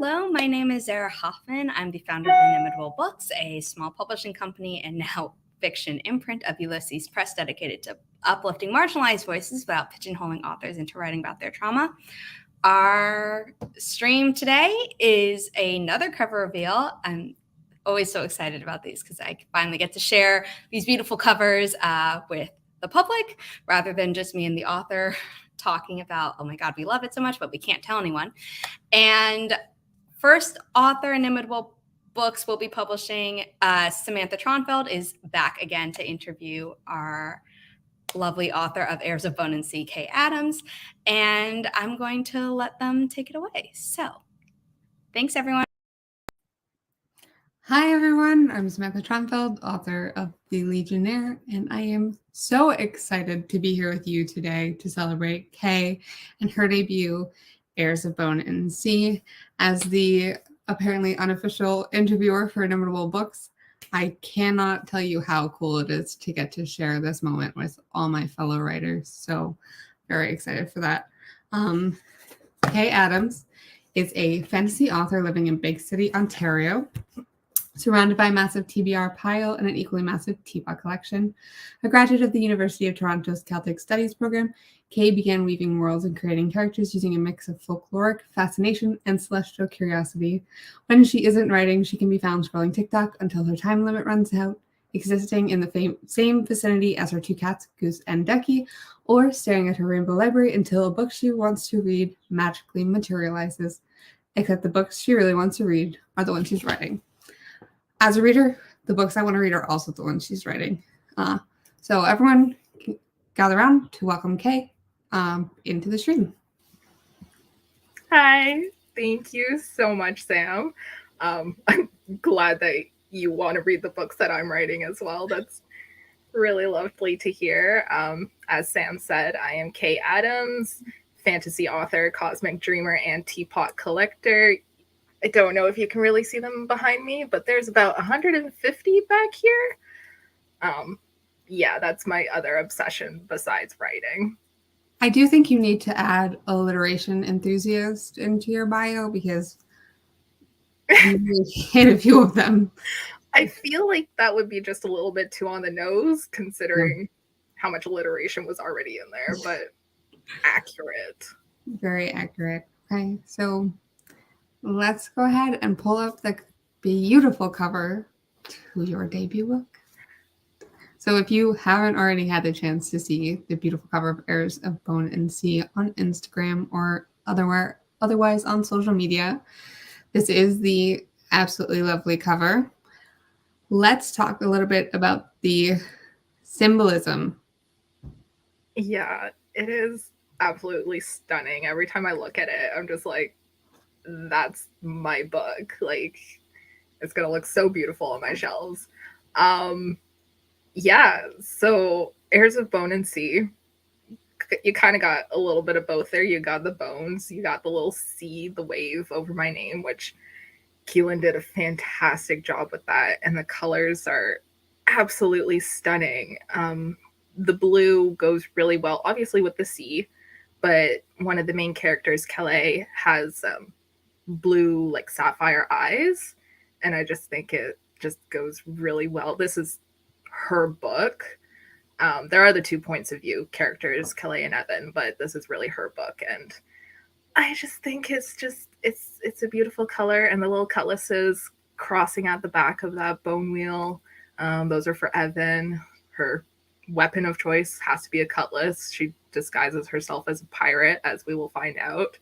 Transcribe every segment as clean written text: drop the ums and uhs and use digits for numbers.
Hello, my name is Zara Hoffman. I'm the founder of Inimitable Books, a small publishing company and now fiction imprint of Ulysses Press dedicated to uplifting marginalized voices without pigeonholing authors into writing about their trauma. Our stream today is another cover reveal. I'm always so excited about these because I finally get to share these beautiful covers with the public rather than just me and the author talking about, oh my God, we love it so much, but we can't tell anyone. And first author Inimitable Books will be publishing. Samantha Tronfeld is back again to interview our lovely author of Heirs of Bone and Sea, Kay Adams. And I'm going to let them take it away. So thanks, everyone. Hi, everyone. I'm Samantha Tronfeld, author of The Legionnaire, and I am so excited to be here with you today to celebrate Kay and her debut, Heirs of Bone and Sea. As the apparently unofficial interviewer for Inimitable Books, I cannot tell you how cool it is to get to share this moment with all my fellow writers. So very excited for that. Kay Adams is a fantasy author living in Big City, Ontario, surrounded by a massive TBR pile and an equally massive teapot collection. A graduate of the University of Toronto's Celtic Studies program, Kay began weaving worlds and creating characters using a mix of folkloric fascination and celestial curiosity. When she isn't writing, she can be found scrolling TikTok until her time limit runs out, existing in the same vicinity as her two cats, Goose and Ducky, or staring at her rainbow library until a book she wants to read magically materializes. Except the books she really wants to read are the ones she's writing. As a reader, the books I want to read are also the ones she's writing. So everyone gather around to welcome Kay into the stream. Hi, thank you so much, Sam. I'm glad that you want to read the books that I'm writing as well. That's really lovely to hear. As Sam said, I am Kay Adams, fantasy author, cosmic dreamer, and teapot collector. I don't know if you can really see them behind me, but there's about 150 back here. Yeah, that's my other obsession besides writing. I do think you need to add alliteration enthusiast into your bio because you really hit a few of them. I feel like that would be just a little bit too on the nose considering how much alliteration was already in there, but accurate. Very accurate. Okay, so let's go ahead and pull up the beautiful cover to your debut book. So if you haven't already had the chance to see the beautiful cover of Heirs of Bone and Sea on Instagram or otherwise on social media, this is the absolutely lovely cover. Let's talk a little bit about the symbolism. Yeah, it is absolutely stunning. Every time I look at it, I'm just like, that's my book. Like, it's gonna look so beautiful on my shelves. Yeah, so Heirs of Bone and Sea, you kind of got a little bit of both there. You got the bones, you got the little sea, the wave over my name, which Keelan did a fantastic job with that, and the colors are absolutely stunning. The blue goes really well, obviously, with the sea, but one of the main characters, Kelly, has blue, like sapphire eyes, and I just think it just goes really well. This is her book. There are the 2 points of view characters, Kelly and Evan, but this is really her book, and I just think it's a beautiful color, and the little cutlasses crossing at the back of that bone wheel, those are for Evan. Her weapon of choice has to be a cutlass. She disguises herself as a pirate, as we will find out.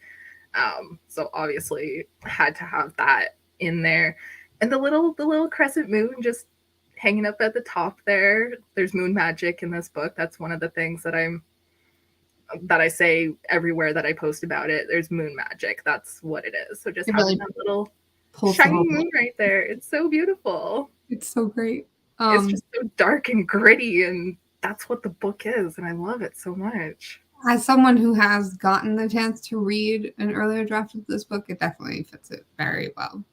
So obviously had to have that in there. And the little crescent moon just hanging up at the top there. There's moon magic in this book. That's one of the things that I say everywhere that I post about it. There's moon magic. That's what it is. So just having that little shiny moon right there. It's so beautiful. It's so great. It's just so dark and gritty, and that's what the book is, and I love it so much. As someone who has gotten the chance to read an earlier draft of this book, it definitely fits it very well.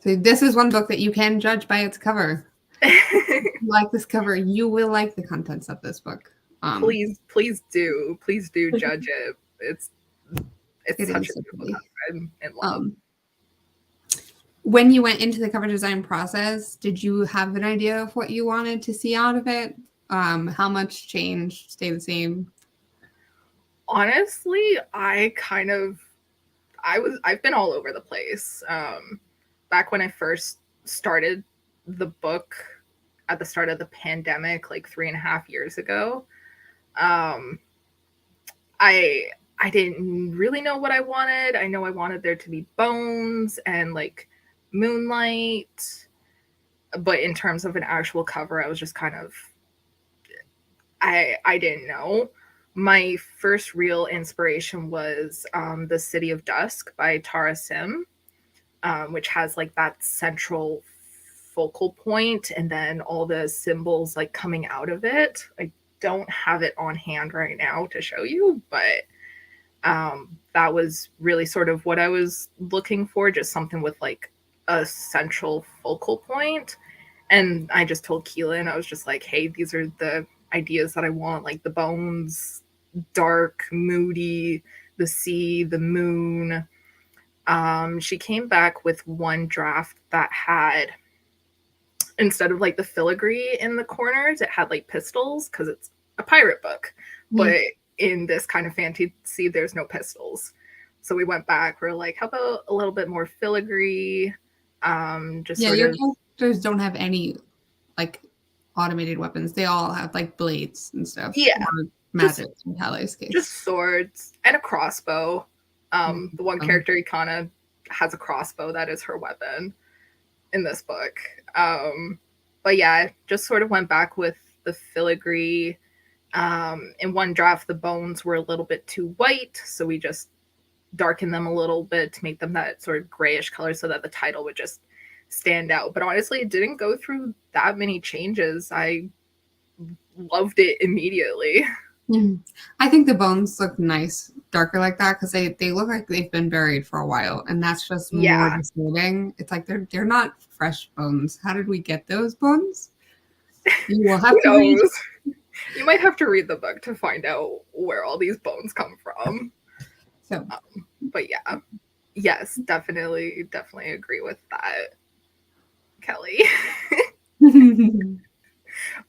So this is one book that you can judge by its cover. If you like this cover, you will like the contents of this book. Please do judge it. It's It such is a so beautiful pretty. cover. I'm in love. When you went into the cover design process, did you have an idea of what you wanted to see out of it? How much change, stay the same? Honestly, I've been all over the place. Back when I first started the book at the start of the pandemic, like 3.5 years ago, um, I didn't really know what I wanted. I know I wanted there to be bones and like moonlight, but in terms of an actual cover, I was just kind of I didn't know. My first real inspiration was The City of Dusk by Tara Sim, which has like that central focal point and then all the symbols like coming out of it. I don't have it on hand right now to show you, but that was really sort of what I was looking for, just something with like a central focal point. And I just told Keelan, I was just like, hey, these are the ideas that I want, like the bones, dark, moody, the sea, the moon. She came back with one draft that had, instead of like the filigree in the corners, it had like pistols because it's a pirate book. But in this kind of fantasy, there's no pistols. So we went back. We're like, how about a little bit more filigree? Just Yeah, sort your of characters don't have any like automated weapons. They all have like blades and stuff. Yeah. Or magic in Callie's case. just swords and a crossbow. The one character, he kind of has a crossbow. That is her weapon in this book. But yeah, just sort of went back with the filigree. In one draft, the bones were a little bit too white, so we just darkened them a little bit to make them that sort of grayish color so that the title would just stand out. But honestly, it didn't go through that many changes. I loved it immediately. I think the bones look nice, darker like that, because they look like they've been buried for a while, and that's just more disturbing. It's like they're not fresh bones. How did we get those bones? You will have to read. You might have to read the book to find out where all these bones come from. So, but yeah, yes, definitely agree with that, Kelly.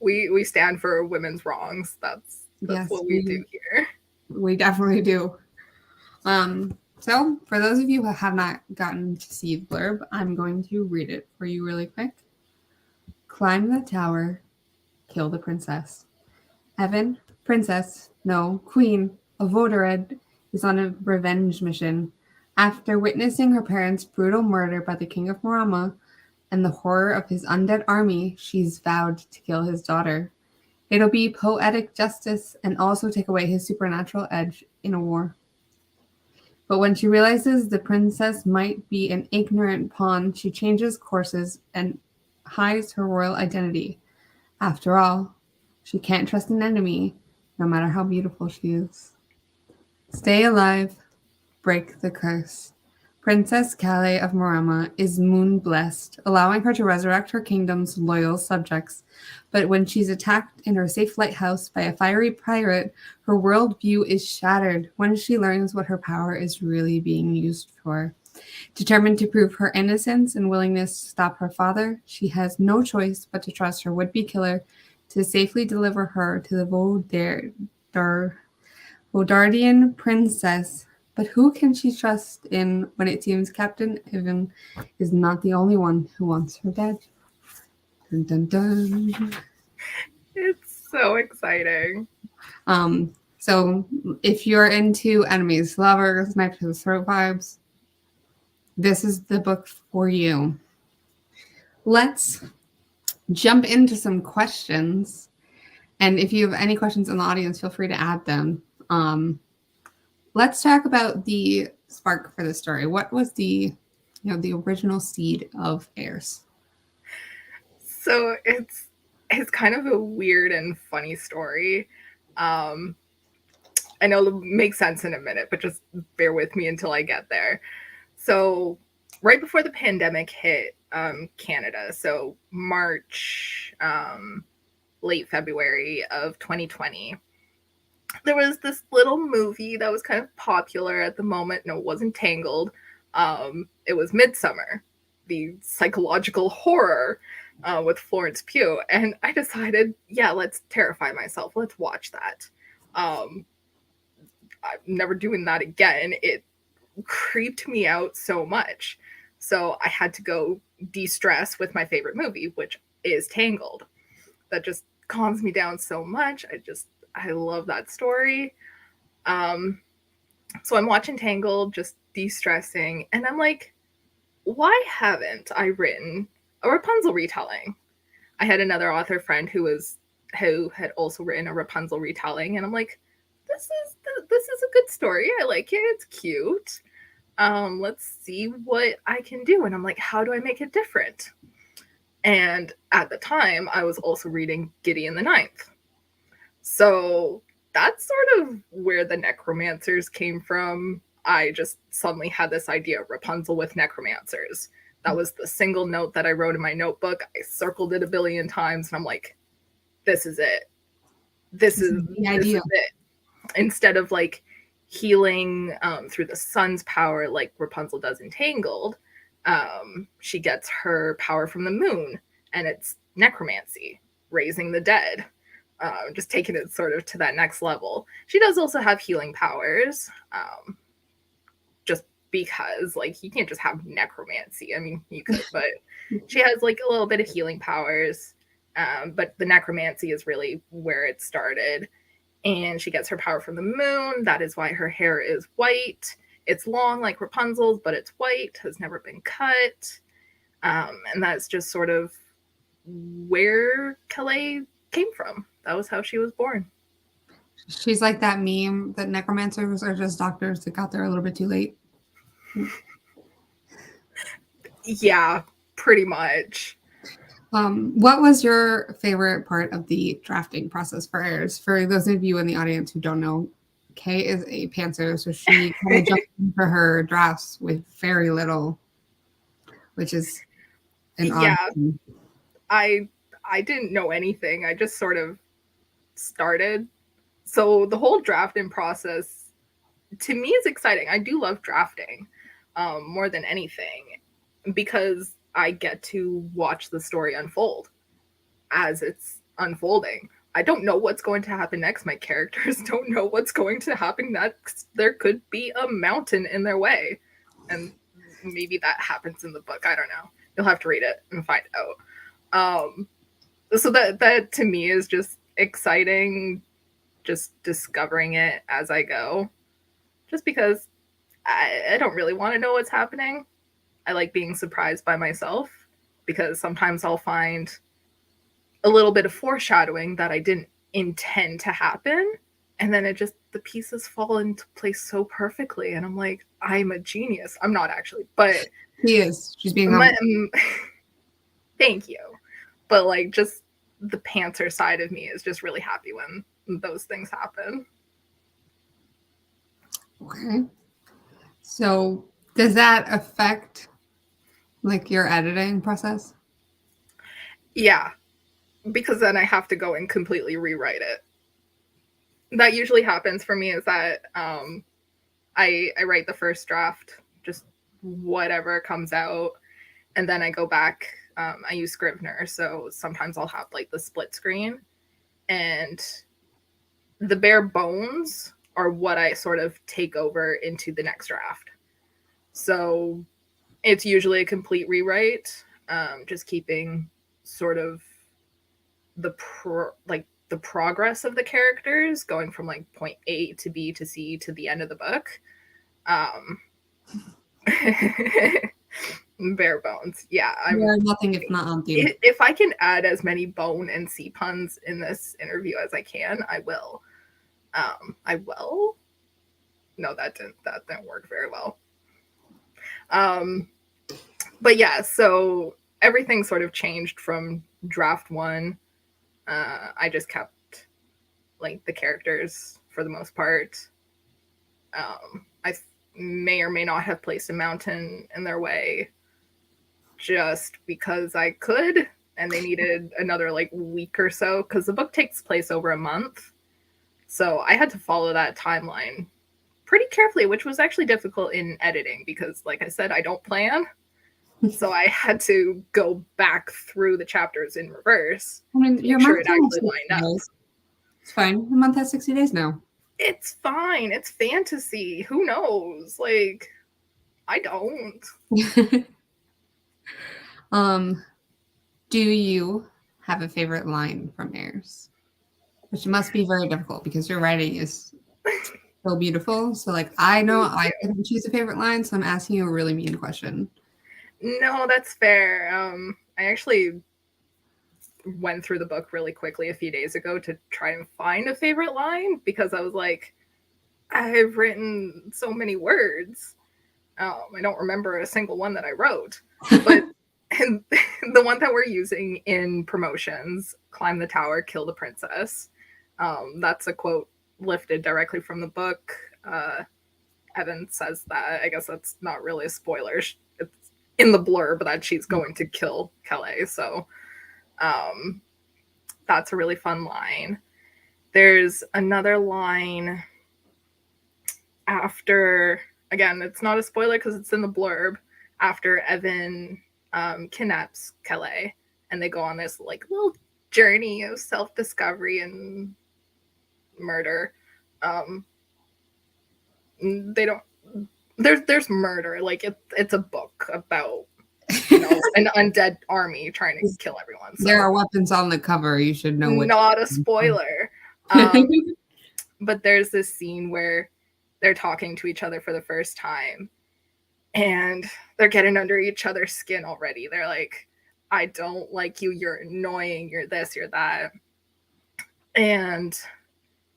we stand for women's wrongs. That's yes, what we do here. We definitely do. So for those of you who have not gotten to see the blurb, I'm going to read it for you really quick. Climb the tower, kill the princess. Evan, princess, no, queen of Vodored, is on a revenge mission. After witnessing her parents' brutal murder by the king of Morama and the horror of his undead army, she's vowed to kill his daughter. It'll be poetic justice and also take away his supernatural edge in a war. But when she realizes the princess might be an ignorant pawn, she changes courses and hides her royal identity. After all, she can't trust an enemy, no matter how beautiful she is. Stay alive, break the curse. Princess Calais of Morama is moon-blessed, allowing her to resurrect her kingdom's loyal subjects. But when she's attacked in her safe lighthouse by a fiery pirate, her worldview is shattered when she learns what her power is really being used for. Determined to prove her innocence and willingness to stop her father, she has no choice but to trust her would-be killer to safely deliver her to the Vodardian princess. But who can she trust in when it seems Captain Ivan is not the only one who wants her dead? Dun, dun, dun. It's so exciting. So if you're into enemies, lovers, knife to the throat vibes, this is the book for you. Let's jump into some questions. And if you have any questions in the audience, feel free to add them. Let's talk about the spark for the story. What was the original seed of Heirs? So it's kind of a weird and funny story. I know it'll make sense in a minute, but just bear with me until I get there. So right before the pandemic hit Canada, so March, late February of 2020, there was this little movie that was kind of popular at the moment. No, it wasn't Tangled. It was Midsummer, the psychological horror with Florence Pugh. And I decided, yeah, let's terrify myself. Let's watch that. I'm never doing that again. It creeped me out so much. So I had to go de-stress with my favorite movie, which is Tangled. That just calms me down so much. I love that story. So I'm watching Tangled, just de-stressing, and I'm like, why haven't I written a Rapunzel retelling? I had another author friend who had also written a Rapunzel retelling, and I'm like, this is a good story. I like it. It's cute. Let's see what I can do. And I'm like, how do I make it different? And at the time, I was also reading Gideon the Ninth. So that's sort of where the necromancers came from. I just suddenly had this idea of Rapunzel with necromancers. That was the single note that I wrote in my notebook. I circled it a billion times, and I'm like, this is it. This is it. Instead of like healing through the sun's power like Rapunzel does in Tangled, she gets her power from the moon, and it's necromancy, raising the dead. Just taking it sort of to that next level. She does also have healing powers, just because, like, you can't just have necromancy. I mean, you could, but she has, like, a little bit of healing powers, but the necromancy is really where it started. And she gets her power from the moon. That is why her hair is white. It's long like Rapunzel's, but it's white, has never been cut. And that's just sort of where Calais came from. That was how she was born. She's like that meme that necromancers are just doctors that got there a little bit too late. Yeah, pretty much. What was your favorite part of the drafting process for Heirs? For those of you in the audience who don't know, Kay is a pantser, so she kind of jumped into her drafts with very little, which is an odd thing. I didn't know anything. I just sort of started. So the whole drafting process to me is exciting. I do love drafting more than anything because I get to watch the story unfold as it's unfolding. I don't know what's going to happen next. My characters don't know what's going to happen next. There could be a mountain in their way. And maybe that happens in the book. I don't know. You'll have to read it and find out. So that to me is just exciting, just discovering it as I go. Just because I don't really want to know what's happening. I like being surprised by myself because sometimes I'll find a little bit of foreshadowing that I didn't intend to happen. And then the pieces fall into place so perfectly. And I'm like, I'm a genius. I'm not actually, but she is. She's being thank you. But like just the pantser side of me is just really happy when those things happen. Okay. So does that affect like your editing process? Yeah, because then I have to go and completely rewrite it. That usually happens for me is that I write the first draft, just whatever comes out, and then I go back. I use Scrivener, so sometimes I'll have like the split screen, and the bare bones are what I sort of take over into the next draft. So it's usually a complete rewrite, just keeping sort of the progress of the characters going from like point A to B to C to the end of the book. Bare bones. Yeah. Nothing if not on theme. If I can add as many bone and C puns in this interview as I can, I will. I will. No, that didn't work very well. But yeah, so everything sort of changed from draft one. I just kept like the characters for the most part. I may or may not have placed a mountain in their way just because I could, and they needed another like week or so because the book takes place over a month. So I had to follow that timeline pretty carefully, which was actually difficult in editing because, like I said, I don't plan. So I had to go back through the chapters in reverse I mean, to your make sure month it has actually 60 lined up. days. It's fine. The month has 60 days now. It's fine. It's fantasy. Who knows? Like, I don't. Do you have a favorite line from Heirs? Which must be very difficult because your writing is so beautiful. So, like, I know I couldn't choose a favorite line, so I'm asking you a really mean question. No, that's fair. I actually went through the book really quickly a few days ago to try and find a favorite line because I was like, I've written so many words. I don't remember a single one that I wrote. But the one that we're using in promotions, climb the tower, kill the princess. That's a quote lifted directly from the book. Evan says that. I guess that's not really a spoiler. It's in the blurb that she's going to kill Kelly. So that's a really fun line. There's another line after, again, it's not a spoiler because it's in the blurb, after Evan kidnaps Kelly and they go on this like little journey of self-discovery and murder. They don't, there's murder, like it's a book about, you know, an undead army trying to kill everyone. So There are weapons on the cover. You should know which. not a spoiler. But there's this scene where they're talking to each other for the first time and they're getting under each other's skin already. They're like, I don't like you, you're annoying, you're this, you're that. And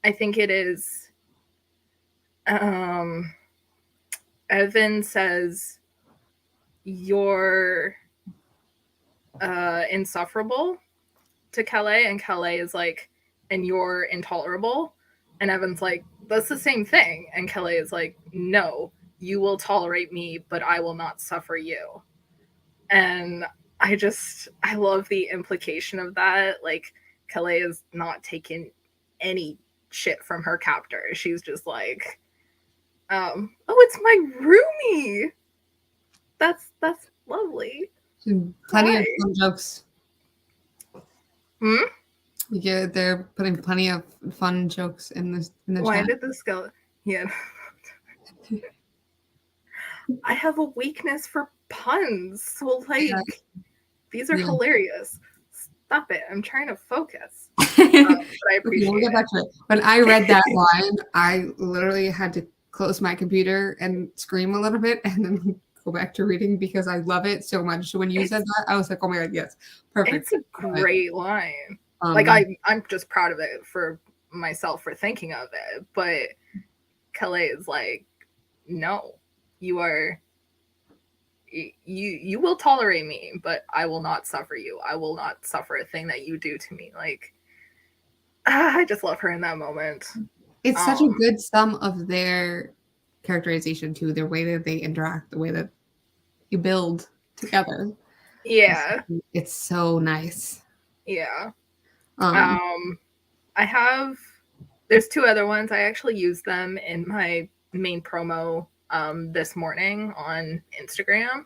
I think it is Evan says, you're insufferable to Kelly, and Kelly is like, and you're intolerable. And Evan's like, that's the same thing. And Kelly is like, no, you will tolerate me, but I will not suffer you. And I love the implication of that. Like, Kelly is not taking any shit from her captor. She's just like, oh, it's my roomie. That's lovely. Plenty of fun jokes. Hmm? They're putting plenty of fun jokes in the Why chat. did this go? Yeah. I have a weakness for puns. So, like, these are hilarious. Stop it. I'm trying to focus. But I appreciate we'll get back to it. When I read that line, I literally had to close my computer and scream a little bit and then go back to reading because I love it so much. So when you said that, I was like, oh my God, yes. Perfect. It's a great line. Like, I'm just proud of it for myself for thinking of it. But Kelly is like, no, you will tolerate me, but I will not suffer you. I will not suffer a thing that you do to me. Like, I just love her in that moment. It's such a good sum of their characterization too, their way that they interact, the way that you build together. Yeah. It's so nice. Yeah. There's two other ones. I actually used them in my main promo this morning on Instagram.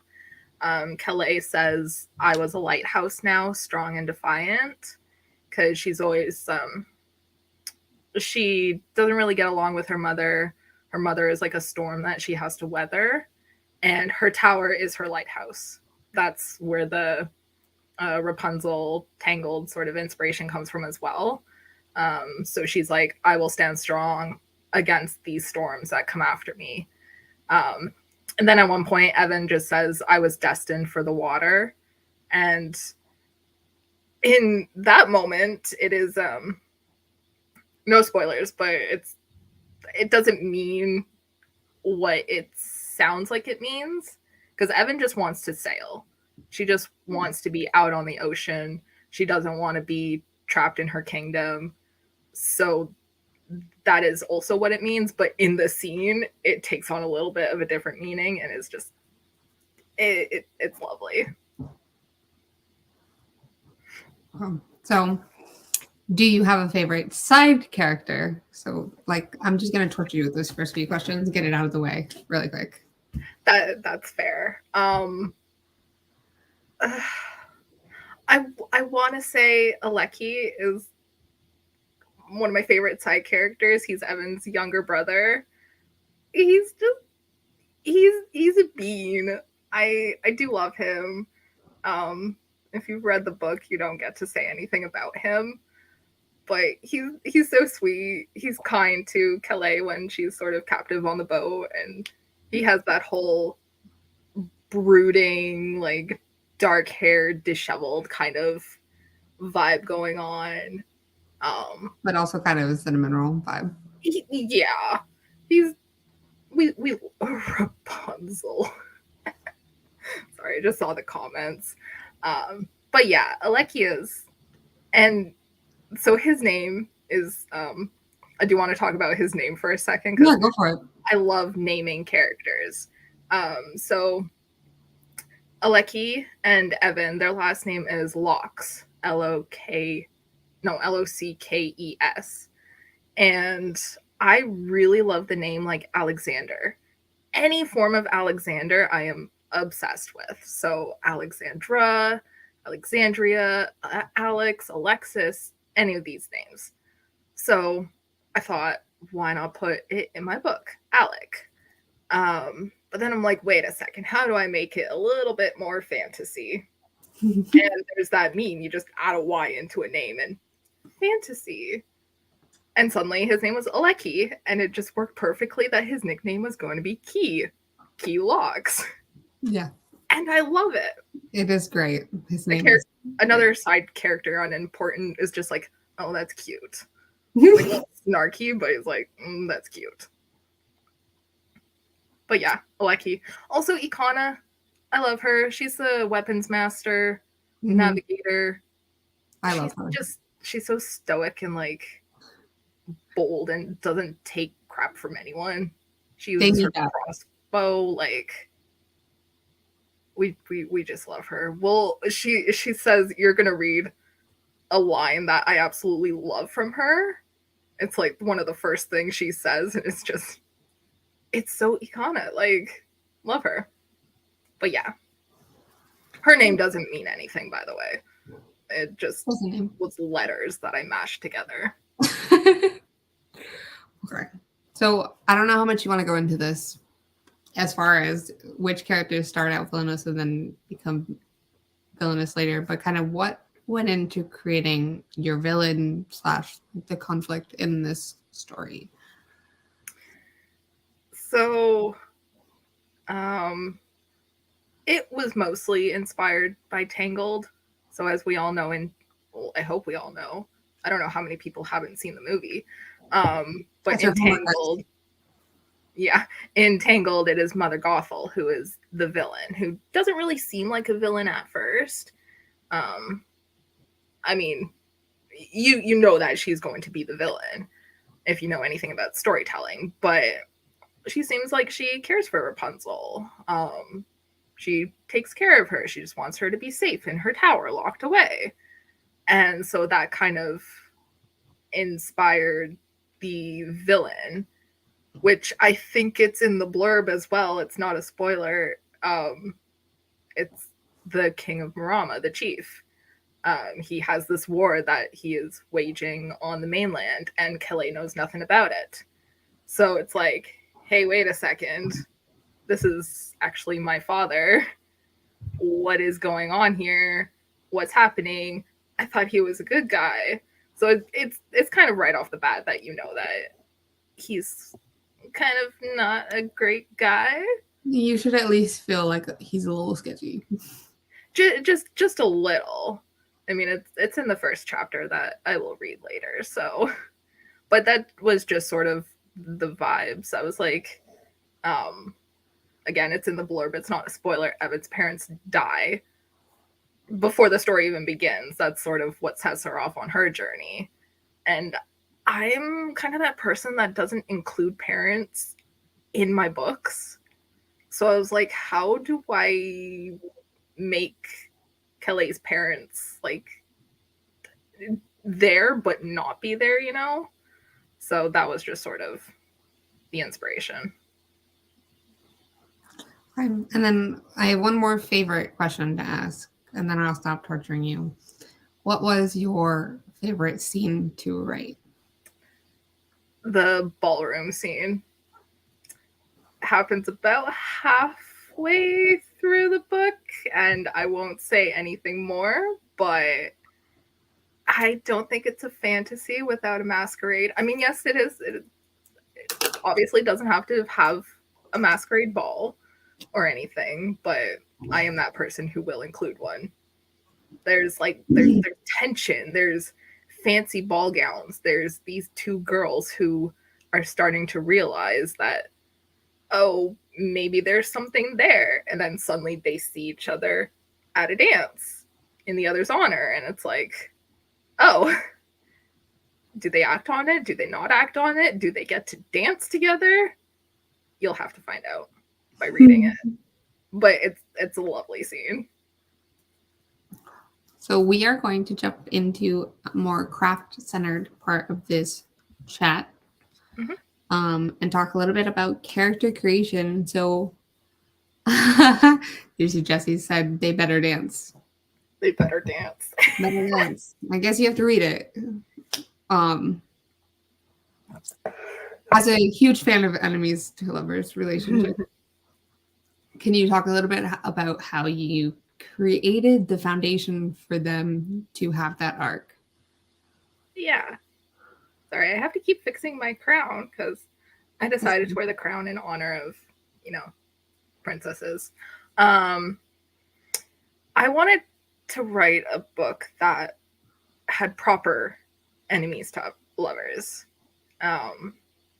Kelly says, I was a lighthouse now, strong and defiant, because she's always she doesn't really get along with her mother. Her mother is like a storm that she has to weather, and her tower is her lighthouse. That's where the Rapunzel Tangled sort of inspiration comes from as well. So she's like, I will stand strong against these storms that come after me. And then at one point, Evan just says, I was destined for the water. And in that moment, it is no spoilers, but it doesn't mean what it sounds like it means, because Evan just wants to sail. She just wants to be out on the ocean. She doesn't want to be trapped in her kingdom. So that is also what it means. But in the scene, it takes on a little bit of a different meaning, and it's just, it's lovely. So Do you have a favorite side character? So, like, I'm just gonna torture you with those first few questions, get it out of the way really quick. That's fair. I want to say Aleki is one of my favorite side characters. He's Evan's younger brother. He's just he's a bean. I do love him. If you've read the book, you don't get to say anything about him, but he's so sweet. He's kind to Kelly when she's sort of captive on the boat, and he has that whole brooding, like dark-haired, disheveled kind of vibe going on. But also kind of a sentimental vibe. Yeah, he's we Rapunzel. Sorry, I just saw the comments. But yeah, Alekia's, and so his name is. I do want to talk about his name for a second Yeah, go for it. I love naming characters. So Aleki and Evan, their last name is Lockes, Lockes, and I really love the name like Alexander. Any form of Alexander, I am obsessed with. So Alexandra, Alexandria, Alex, Alexis, any of these names. So I thought, why not put it in my book, Alec? But then I'm like, wait a second, how do I make it a little bit more fantasy? And there's that meme, you just add a Y into a name and fantasy. And suddenly his name was Aleki, and it just worked perfectly that his nickname was going to be Key Lockes. Yeah. And I love it. It is great. His name another side character unimportant is just like, oh, that's cute. Like, snarky, but he's like, that's cute. But yeah, Aleki. Also, Ikana. I love her. She's the weapons master, navigator. I love her. She's so stoic and like bold and doesn't take crap from anyone. She uses her crossbow. Like we just love her. Well, she says you're gonna read a line that I absolutely love from her. It's like one of the first things she says, and it's so Ikana. Like, love her. But yeah, her name doesn't mean anything, by the way. It just was letters that I mashed together. Okay. So I don't know how much you want to go into this as far as which characters start out villainous and then become villainous later, but kind of what went into creating your villain / the conflict in this story. So it was mostly inspired by Tangled. So as we all know, I hope we all know, I don't know how many people haven't seen the movie. But in Tangled, in Tangled, it is Mother Gothel who is the villain, who doesn't really seem like a villain at first. I mean, you know that she's going to be the villain if you know anything about storytelling, but she seems like she cares for Rapunzel. She takes care of her. She just wants her to be safe in her tower, locked away. And so that kind of inspired the villain, which I think it's in the blurb as well. It's not a spoiler. It's the King of Marama, the chief. He has this war that he is waging on the mainland, and Kelly knows nothing about it. So it's like, hey, wait a second. This is actually my father. What is going on here? What's happening? I thought he was a good guy. So it's kind of right off the bat that you know that he's kind of not a great guy. You should at least feel like he's a little sketchy. Just a little. I mean, it's in the first chapter that I will read later. So, but that was just sort of the vibes. I was like, again, it's in the blurb. It's not a spoiler. Evan's parents die before the story even begins. That's sort of what sets her off on her journey. And I'm kind of that person that doesn't include parents in my books. So I was like, how do I make Kelly's parents like there but not be there, you know? So that was just sort of the inspiration. And then I have one more favorite question to ask, and then I'll stop torturing you. What was your favorite scene to write? The ballroom scene happens about halfway through the book, and I won't say anything more, but I don't think it's a fantasy without a masquerade. I mean, yes, it is. It obviously doesn't have to have a masquerade ball or anything, but I am that person who will include one. There's tension, there's fancy ball gowns, there's these two girls who are starting to realize that, oh, maybe there's something there, and then suddenly they see each other at a dance in the other's honor, and it's like, oh, do they act on it? Do they not act on it? Do they get to dance together? You'll have to find out by reading it. But it's a lovely scene. So we are going to jump into a more craft-centered part of this chat, and talk a little bit about character creation. So, you see, Jesse said they better dance. They better dance. Better dance. I guess you have to read it. As a huge fan of enemies to lovers relationship, can you talk a little bit about how you created the foundation for them to have that arc? Yeah. Sorry, I have to keep fixing my crown because I decided to wear the crown in honor of, princesses. I wanted to write a book that had proper enemies to lovers.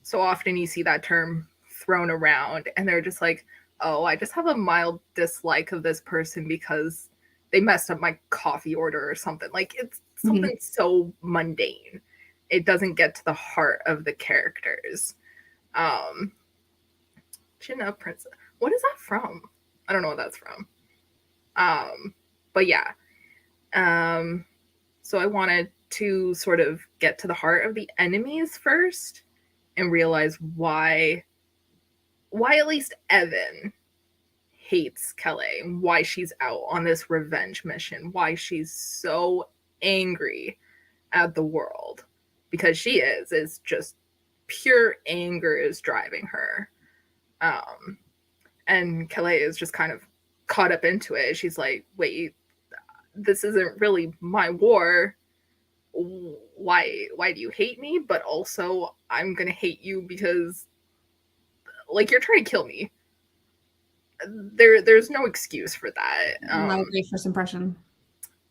So often you see that term thrown around and they're just like, oh, I just have a mild dislike of this person because they messed up my coffee order or something. Like, it's something so mundane. It doesn't get to the heart of the characters. Chin-up princess. What is that from? I don't know what that's from. But yeah. So I wanted to sort of get to the heart of the enemies first and realize why at least Evan hates Kelly, why she's out on this revenge mission, why she's so angry at the world. Because she is just pure anger is driving her. And Kelly is just kind of caught up into it. She's like, wait, this isn't really my war. Why do you hate me? But also, I'm gonna hate you because, like, you're trying to kill me. There's no excuse for that. My great first impression.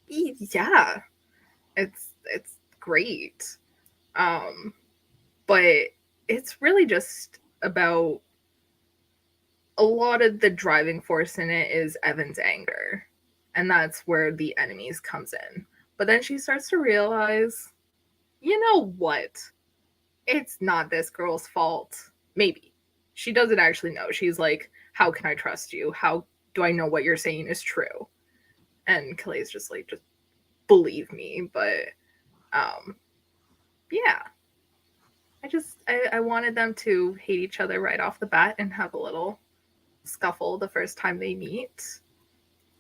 Yeah, it's great. But it's really just about a lot of the driving force in it is Evan's anger, and that's where the enemies comes in. But then she starts to realize, you know what? It's not this girl's fault. Maybe. She doesn't actually know. She's like, how can I trust you? How do I know what you're saying is true? And Kale's just like, just believe me. But yeah. I wanted them to hate each other right off the bat and have a little scuffle the first time they meet.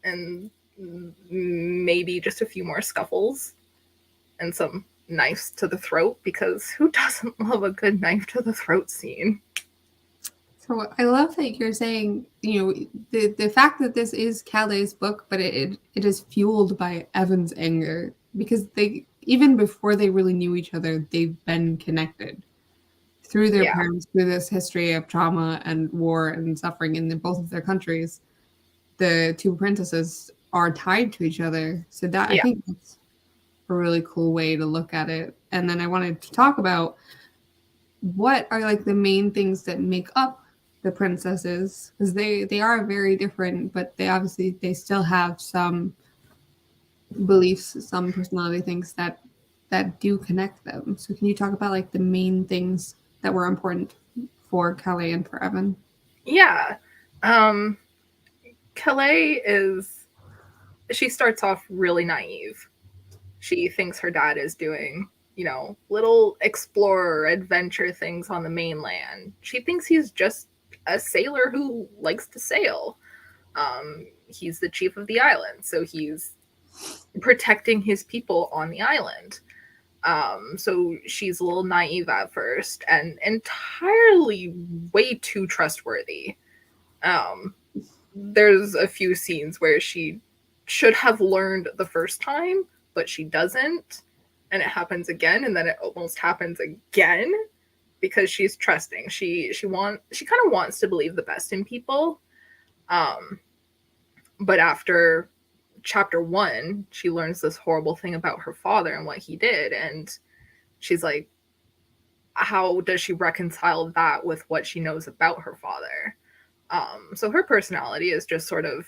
And maybe just a few more scuffles and some knives to the throat, because who doesn't love a good knife to the throat scene? So I love that you're saying, the fact that this is Callie's book, but it is fueled by Evan's anger, because they, even before they really knew each other, they've been connected through their parents, through this history of trauma and war and suffering in both of their countries. The two princesses are tied to each other. So that I think that's a really cool way to look at it. And then I wanted to talk about what are like the main things that make up the princesses, because they are very different, but they still have some beliefs, some personality things that do connect them. So can you talk about like the main things that were important for Calais and for Evan? Yeah. Calais she starts off really naive. She thinks her dad is doing, little explorer adventure things on the mainland. She thinks he's just a sailor who likes to sail. He's the chief of the island, so he's protecting his people on the island. So she's a little naive at first and entirely way too trustworthy. There's a few scenes where she should have learned the first time, but she doesn't. And it happens again, and then it almost happens again because she's trusting. She kind of wants to believe the best in people. But after chapter 1, she learns this horrible thing about her father and what he did, and she's like, how does she reconcile that with what she knows about her father? So her personality is just sort of,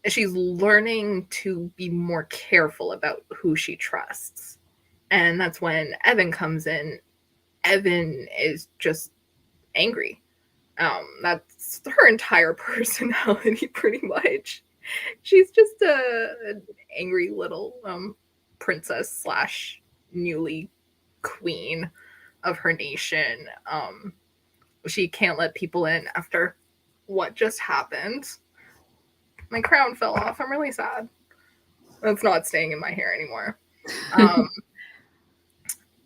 she's learning to be more careful about who she trusts. And that's when Evan comes in. Evan is just angry. That's her entire personality, pretty much. She's just an angry little princess slash newly queen of her nation. She can't let people in after what just happened. My crown fell off. I'm really sad. It's not staying in my hair anymore.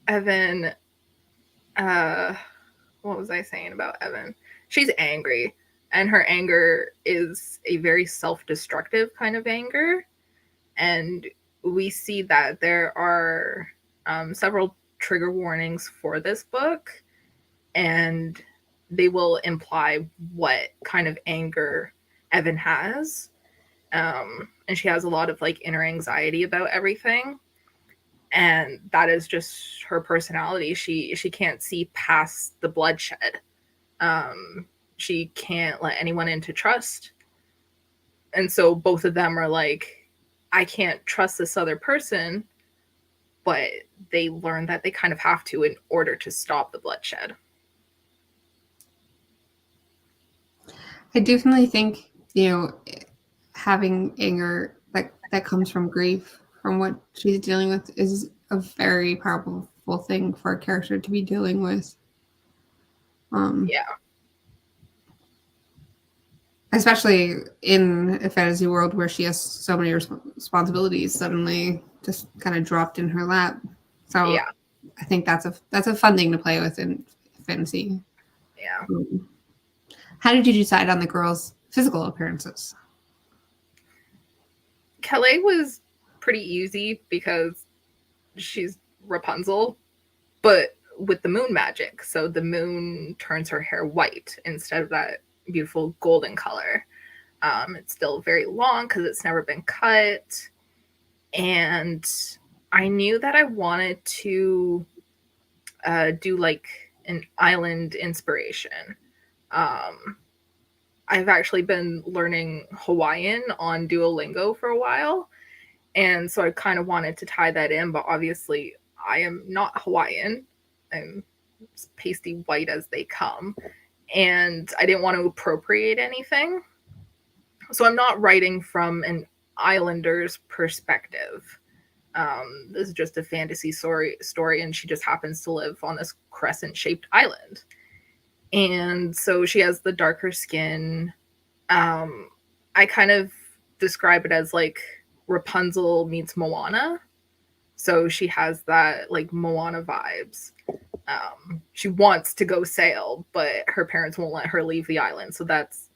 Evan, what was I saying about Evan? She's angry, and her anger is a very self-destructive kind of anger. And we see that there are several trigger warnings for this book, and they will imply what kind of anger Evan has. And she has a lot of like inner anxiety about everything. And that is just her personality. She can't see past the bloodshed. She can't let anyone into trust. And so both of them are like, I can't trust this other person, but they learn that they kind of have to in order to stop the bloodshed. I definitely think, having anger that comes from grief, from what she's dealing with, is a very powerful thing for a character to be dealing with. Yeah. Especially in a fantasy world where she has so many responsibilities suddenly just kind of dropped in her lap. So yeah. I think that's a fun thing to play with in fantasy. Yeah. How did you decide on the girls' physical appearances? Calais was pretty easy because she's Rapunzel, but with the moon magic. So the moon turns her hair white instead of that beautiful golden color. It's still very long because it's never been cut. And I knew that I wanted to do like an island inspiration. I've actually been learning Hawaiian on Duolingo for a while. And so I kind of wanted to tie that in, but obviously I am not Hawaiian. I'm as pasty white as they come. And I didn't want to appropriate anything. So I'm not writing from an islander's perspective. This is just a fantasy story, and she just happens to live on this crescent-shaped island. And so she has the darker skin. I kind of describe it as like Rapunzel meets Moana. So she has that like Moana vibes. She wants to go sail, but her parents won't let her leave the island. So that's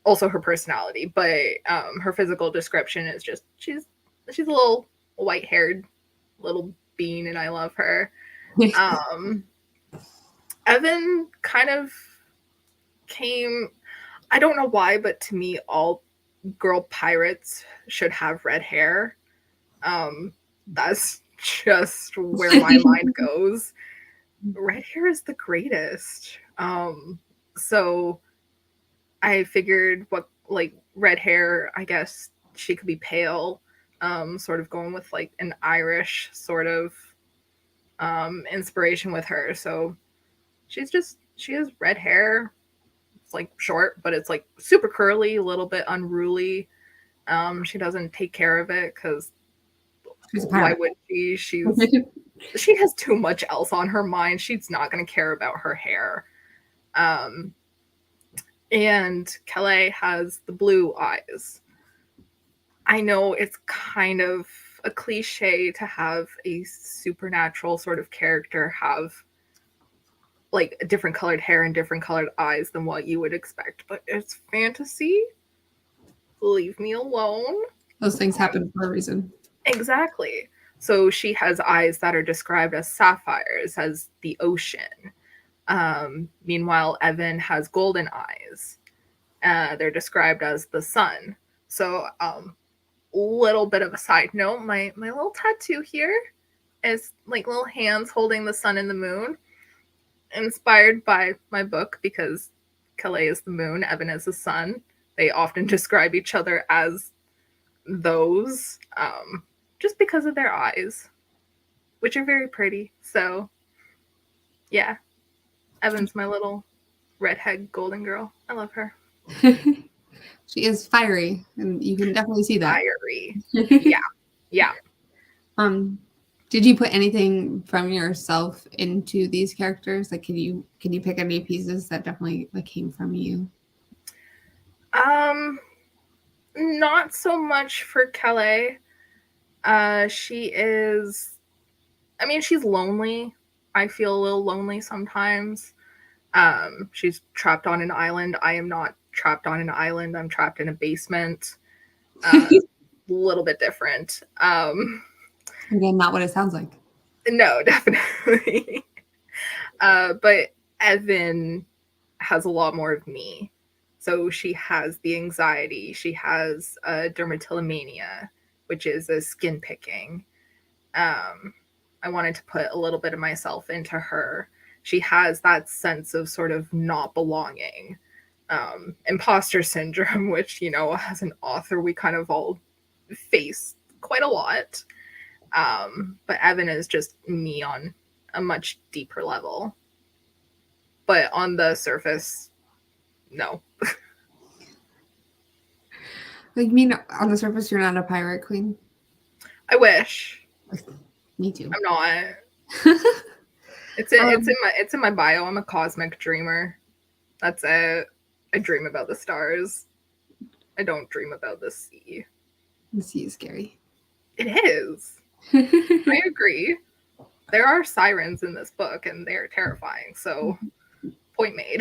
also her personality. But her physical description is just she's a little white-haired little bean, and I love her. Evan kind of came, I don't know why, but to me, all girl pirates should have red hair. That's just where my mind goes. Red hair is the greatest. So I figured what, like, red hair, I guess she could be pale, sort of going with like an Irish sort of inspiration with her. So she has red hair. It's like short, but it's like super curly, a little bit unruly. She doesn't take care of it because She's a why pirate. would she? She has too much else on her mind. She's not going to care about her hair. And Calais has the blue eyes. I know it's kind of a cliche to have a supernatural sort of character have like different colored hair and different colored eyes than what you would expect, but it's fantasy. Leave me alone. Those things happen for a reason. Exactly. So she has eyes that are described as sapphires, as the ocean. Meanwhile, Evan has golden eyes. They're described as the sun. So, little bit of a side note, my little tattoo here is like little hands holding the sun and the moon, inspired by my book because Calais is the moon, Evan is the sun. They often describe each other as those, just because of their eyes, which are very pretty. So, yeah, Evan's my little redhead golden girl. I love her. She is fiery, and you can definitely see that. Fiery. Yeah. Did you put anything from yourself into these characters? Like, can you pick any pieces that definitely like came from you? Not so much for Calais. She's lonely. I feel a little lonely sometimes. She's trapped on an island. I am not trapped on an island. I'm trapped in a basement. A little bit different. Again, not what it sounds like. No, definitely. But Evan has a lot more of me. So she has the anxiety. She has dermatillomania, which is a skin picking. I wanted to put a little bit of myself into her. She has that sense of sort of not belonging. Imposter syndrome, which, as an author, we kind of all face quite a lot. But Evan is just me on a much deeper level. But on the surface, no. Like, you mean on the surface, you're not a pirate queen? I wish. Me too. I'm not. It's in my bio. I'm a cosmic dreamer. That's it. I dream about the stars. I don't dream about the sea. The sea is scary. It is. I agree. There are sirens in this book, and they're terrifying. So, point made.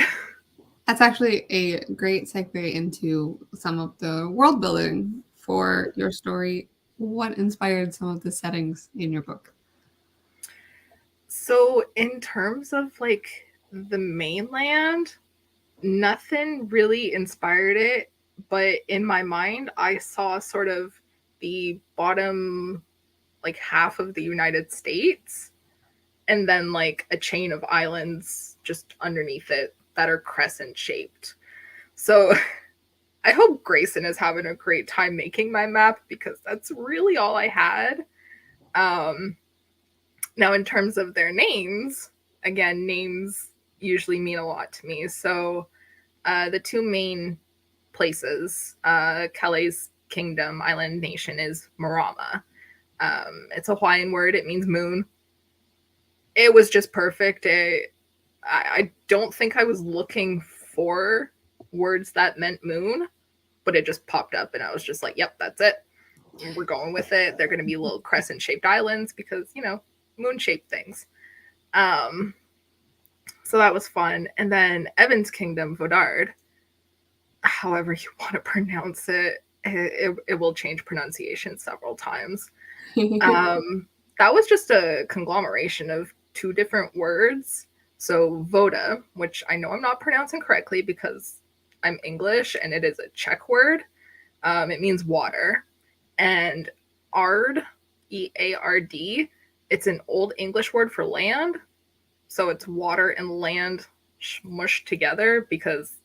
That's actually a great segue into some of the world building for your story. What inspired some of the settings in your book? So, in terms of like the mainland, nothing really inspired it. But in my mind, I saw sort of the bottom like half of the United States and then like a chain of islands just underneath it that are crescent shaped. So I hope Grayson is having a great time making my map because that's really all I had. Now in terms of their names, again, names usually mean a lot to me. So the two main places, Calais Kingdom, island nation, is Marama. It's a Hawaiian word. It means moon. It was just perfect. I don't think I was looking for words that meant moon, but it just popped up and I was just like, yep, that's it. We're going with it. They're going to be little crescent-shaped islands because, moon-shaped things. So that was fun. And then Evan's Kingdom, Vodard, however you want to pronounce it, it will change pronunciation several times. That was just a conglomeration of two different words. So Voda, which I know I'm not pronouncing correctly because I'm English and it is a Czech word. It means water. And Ard, E-A-R-D, it's an Old English word for land. So it's water and land mushed together because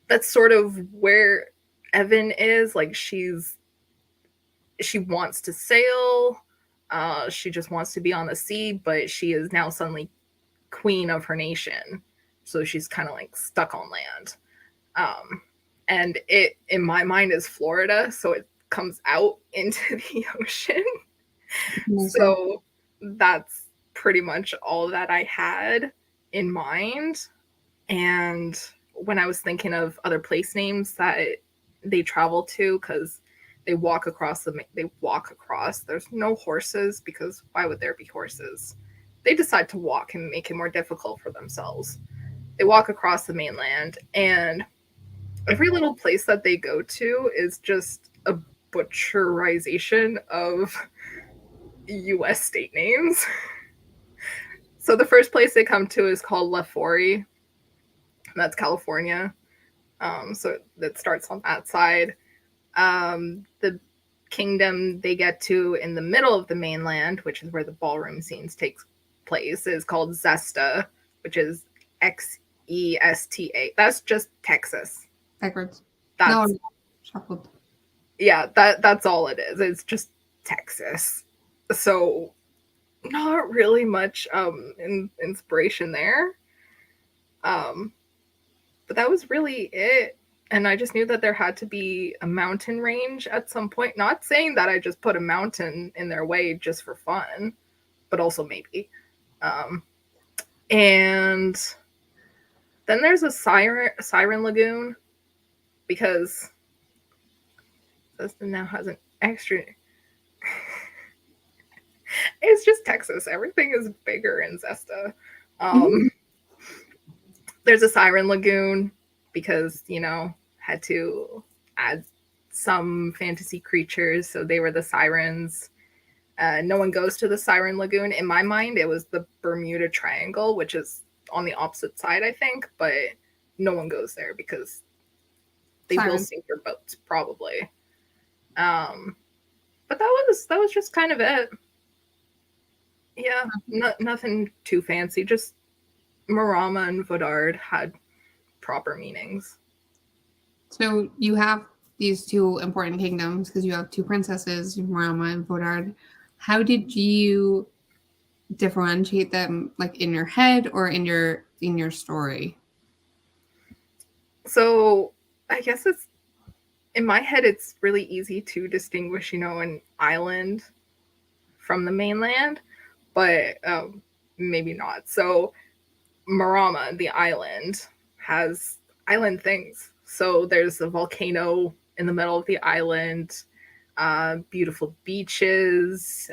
that's sort of where Evan is. Like she wants to sail. She just wants to be on the sea, but she is now suddenly queen of her nation. So she's kind of like stuck on land. And it, in my mind, is Florida. So it comes out into the ocean. So that's pretty much all that I had in mind. And when I was thinking of other place names that they travel to, because they walk across, there's no horses, because why would there be horses? They decide to walk and make it more difficult for themselves. They walk across the mainland, and every little place that they go to is just a butcherization of US state names. So the first place they come to is called Lefori. That's California. So that starts on that side. The kingdom they get to in the middle of the mainland, which is where the ballroom scenes take place, is called Zesta, which is Xesta. That's just Texas. Backwards. That's, no, shuffled. Yeah, that's all it is. It's just Texas. So not really much inspiration there. But that was really it. And I just knew that there had to be a mountain range at some point. Not saying that I just put a mountain in their way just for fun, but also maybe. And then there's a siren lagoon, because Zesta now has an extra. It's just Texas. Everything is bigger in Zesta. There's a siren lagoon because, had to add some fantasy creatures. So they were the sirens. No one goes to the siren lagoon. In my mind, it was the Bermuda Triangle, which is on the opposite side, I think. But no one goes there because they will sink their boats, probably. But that was just kind of it. Yeah, nothing too fancy. Just Marama and Vodard had proper meanings. So you have these two important kingdoms because you have two princesses, Marama and Vodard. How did you differentiate them, like in your head or in your story? So I guess it's in my head. It's really easy to distinguish, an island from the mainland, but maybe not. So Marama, the island, has island things. So there's a volcano in the middle of the island, beautiful beaches,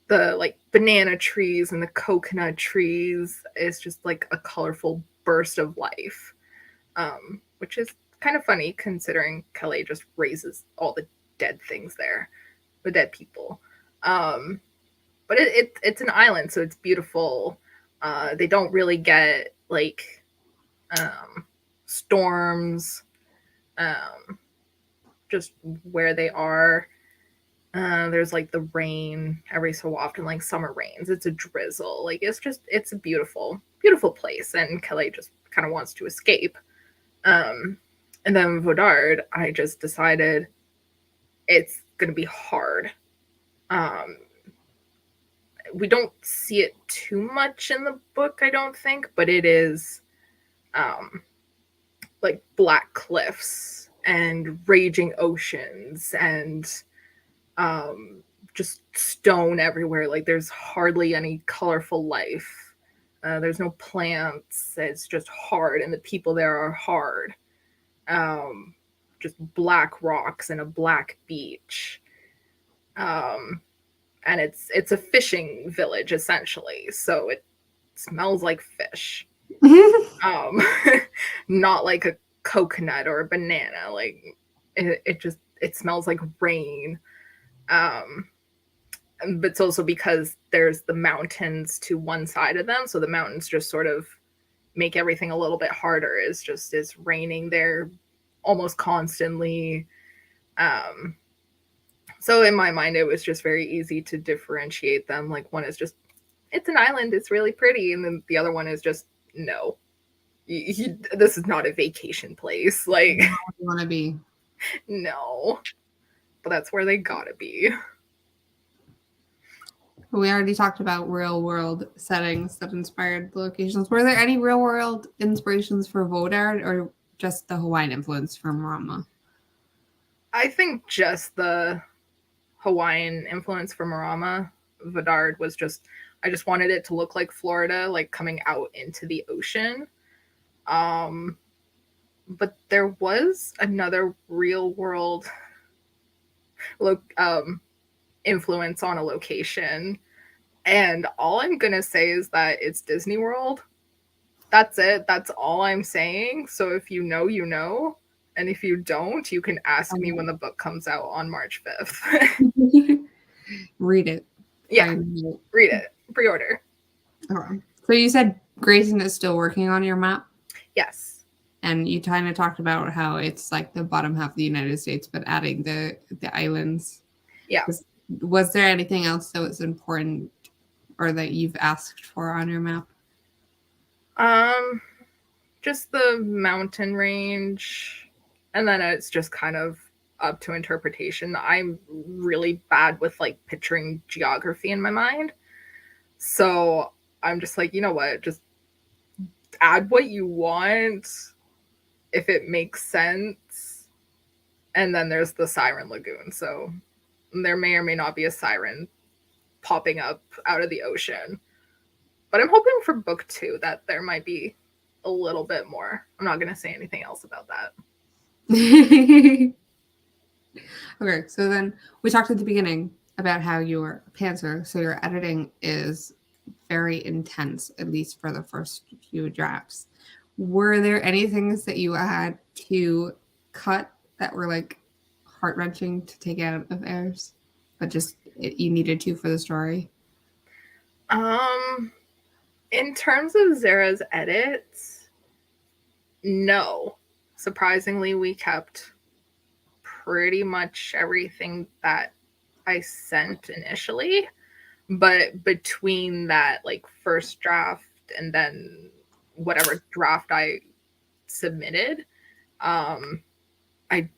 the banana trees and the coconut trees is just like a colorful burst of life, which is kind of funny considering Calais just raises all the dead things there, the dead people. But it's an island, so it's beautiful. They don't really get storms, just where they are. There's the rain every so often, like summer rains. It's a drizzle. It's a beautiful, beautiful place, and Calais just kind of wants to escape. And then Vodard, I just decided it's gonna be hard. We don't see it too much in the book, I don't think, but it is black cliffs and raging oceans and just stone everywhere. There's hardly any colorful life. There's no plants. It's just hard, and the people there are hard. Just black rocks and a black beach. And it's a fishing village essentially, so it smells like fish. Not like a coconut or a banana. It smells like rain. But it's also because there's the mountains to one side of them, so the mountains just sort of make everything a little bit harder. It's raining there almost constantly. So in my mind, it was just very easy to differentiate them. One is just, it's an island, it's really pretty. And then the other one is just, no, this is not a vacation place. You want to be. No, but that's where they gotta be. We already talked about real world settings that inspired the locations. Were there any real world inspirations for Vodard, or just the Hawaiian influence from Marama? I think just the Hawaiian influence from Marama. Vidard was just, I just wanted it to look like Florida, like coming out into the ocean. But there was another real world influence on a location. And all I'm going to say is that it's Disney World. That's it. That's all I'm saying. So if you know, you know. And if you don't, you can ask me when the book comes out on March 5th. Read it. Yeah, read it. Pre-order. Okay. So you said Grayson is still working on your map? Yes. And you kind of talked about how it's like the bottom half of the United States, but adding the islands. Yeah. Was there anything else that was important or that you've asked for on your map? Just the mountain range, and then it's just kind of up to interpretation. I'm really bad with like picturing geography in my mind, so I'm just like, you know what, just add what you want if it makes sense. And then there's the Siren Lagoon, so there may or may not be a siren popping up out of the ocean, but I'm hoping for book 2 that there might be a little bit more. I'm not going to say anything else about that. Okay, so then we talked at the beginning about how you're a pantser, so your editing is very intense, at least for the first few drafts. Were there any things that you had to cut that were like heart-wrenching to take out of Heirs, but just you needed to for the story? In terms of Zara's edits, no. Surprisingly, we kept pretty much everything that I sent initially, but between that like first draft and then whatever draft I submitted, I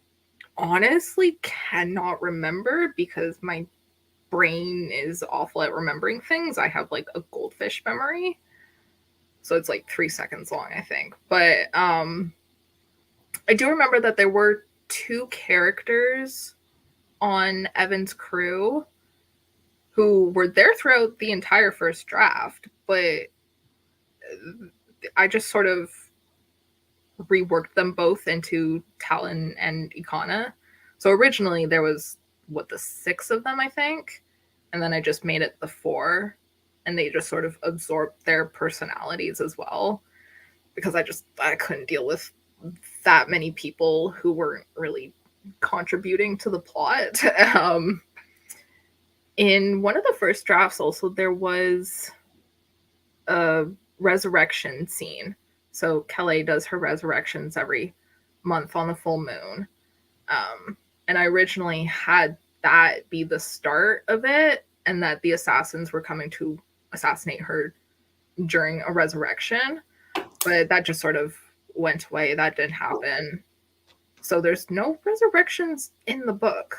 honestly cannot remember because my brain is awful at remembering things. I have like a goldfish memory, so it's like 3 seconds long, I think. But I do remember that there were 2 characters on Evan's crew who were there throughout the entire first draft, but I just sort of reworked them both into Talon and Ikana. So originally there was the 6 of them, I think, and then I just made it the 4, and they just sort of absorbed their personalities as well, because I couldn't deal with that many people who weren't really contributing to the plot. In one of the first drafts also there was a resurrection scene. So Kelly does her resurrections every month on the full moon. And I originally had that be the start of it, and that the assassins were coming to assassinate her during a resurrection. But that just sort of went away. That didn't happen. So there's no resurrections in the book.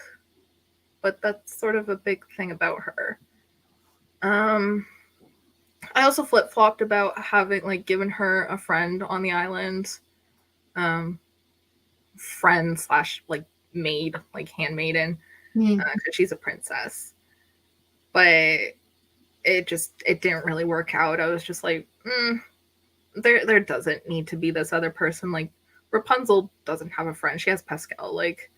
But that's sort of a big thing about her. I also flip-flopped about having like given her a friend on the island. Friend / like maid, like handmaiden, because she's a princess. But it didn't really work out. I was just like, there doesn't need to be this other person. Like Rapunzel doesn't have a friend. She has Pascal. Like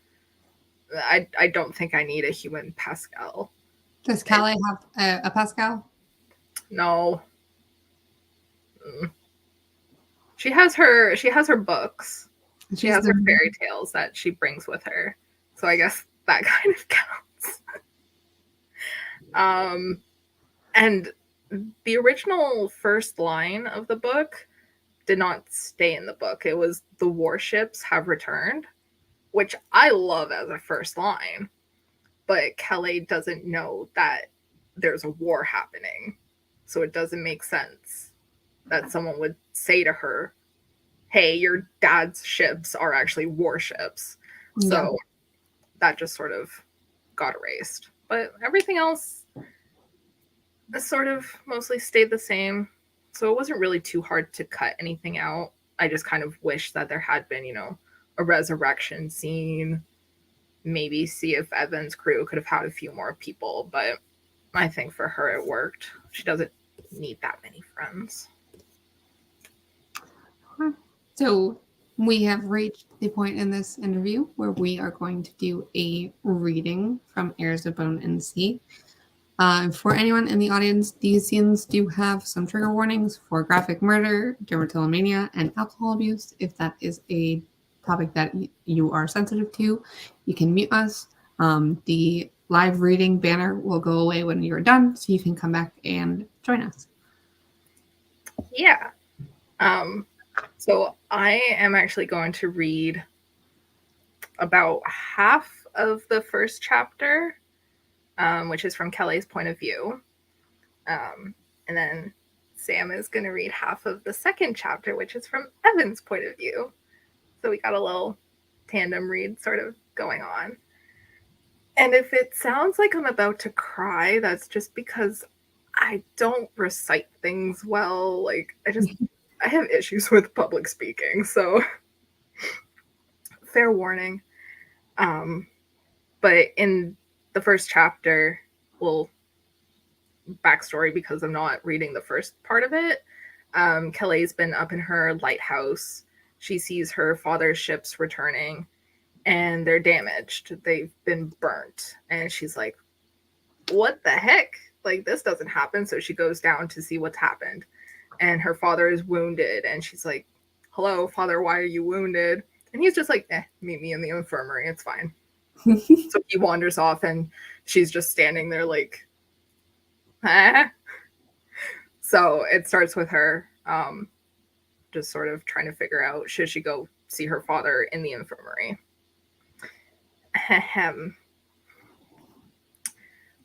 I don't think I need a human Pascal. Does Calais have a Pascal? No. She has her books. She has her fairy tales that she brings with her. So I guess that kind of counts. And the original first line of the book did not stay in the book. It was "the warships have returned," which I love as a first line. But Kelly doesn't know that there's a war happening. So it doesn't make sense that someone would say to her, hey, your dad's ships are actually warships. Yeah. So that just sort of got erased. But everything else sort of mostly stayed the same. So it wasn't really too hard to cut anything out. I just kind of wish that there had been, a resurrection scene maybe see if Evan's crew could have had a few more people, but I think for her it worked. She doesn't need that many friends. So we have reached the point in this interview where we are going to do a reading from Heirs of Bone and Sea. For anyone in the audience, these scenes do have some trigger warnings for graphic murder, dermatillomania, and alcohol abuse. If that is a topic that you are sensitive to, you can mute us. The live reading banner will go away when you're done, so you can come back and join us. Yeah. So I am actually going to read about half of the first chapter, which is from Kelly's point of view. And then Sam is going to read half of the second chapter, which is from Evan's point of view. So we got a little tandem read sort of going on. And if it sounds like I'm about to cry, that's just because I don't recite things well. Like, I have issues with public speaking, so fair warning. But in the first chapter, well, backstory, because I'm not reading the first part of it. Kelly's been up in her lighthouse. She sees her father's ships returning, and they're damaged. They've been burnt. And she's like, what the heck? Like, this doesn't happen. So she goes down to see what's happened. And her father is wounded. And she's like, hello, father, why are you wounded? And he's just like, meet me in the infirmary. It's fine. So he wanders off, and she's just standing there like, So it starts with her just sort of trying to figure out, should she go see her father in the infirmary?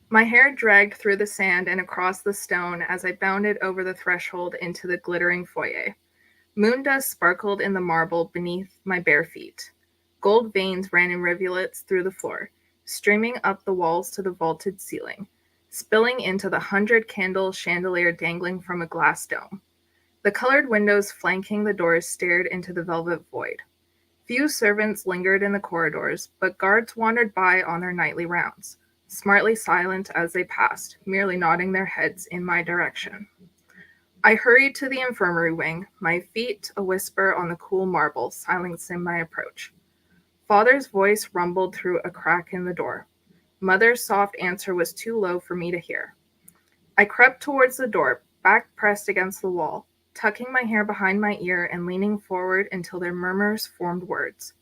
My hair dragged through the sand and across the stone as I bounded over the threshold into the glittering foyer. Moon dust sparkled in the marble beneath my bare feet. Gold veins ran in rivulets through the floor, streaming up the walls to the vaulted ceiling, spilling into the 100-candle chandelier dangling from a glass dome. The colored windows flanking the doors stared into the velvet void. Few servants lingered in the corridors, but guards wandered by on their nightly rounds, smartly silent as they passed, merely nodding their heads in my direction. I hurried to the infirmary wing, my feet a whisper on the cool marble, silencing my approach. Father's voice rumbled through a crack in the door. Mother's soft answer was too low for me to hear. I crept towards the door, back pressed against the wall, tucking my hair behind my ear and leaning forward until their murmurs formed words.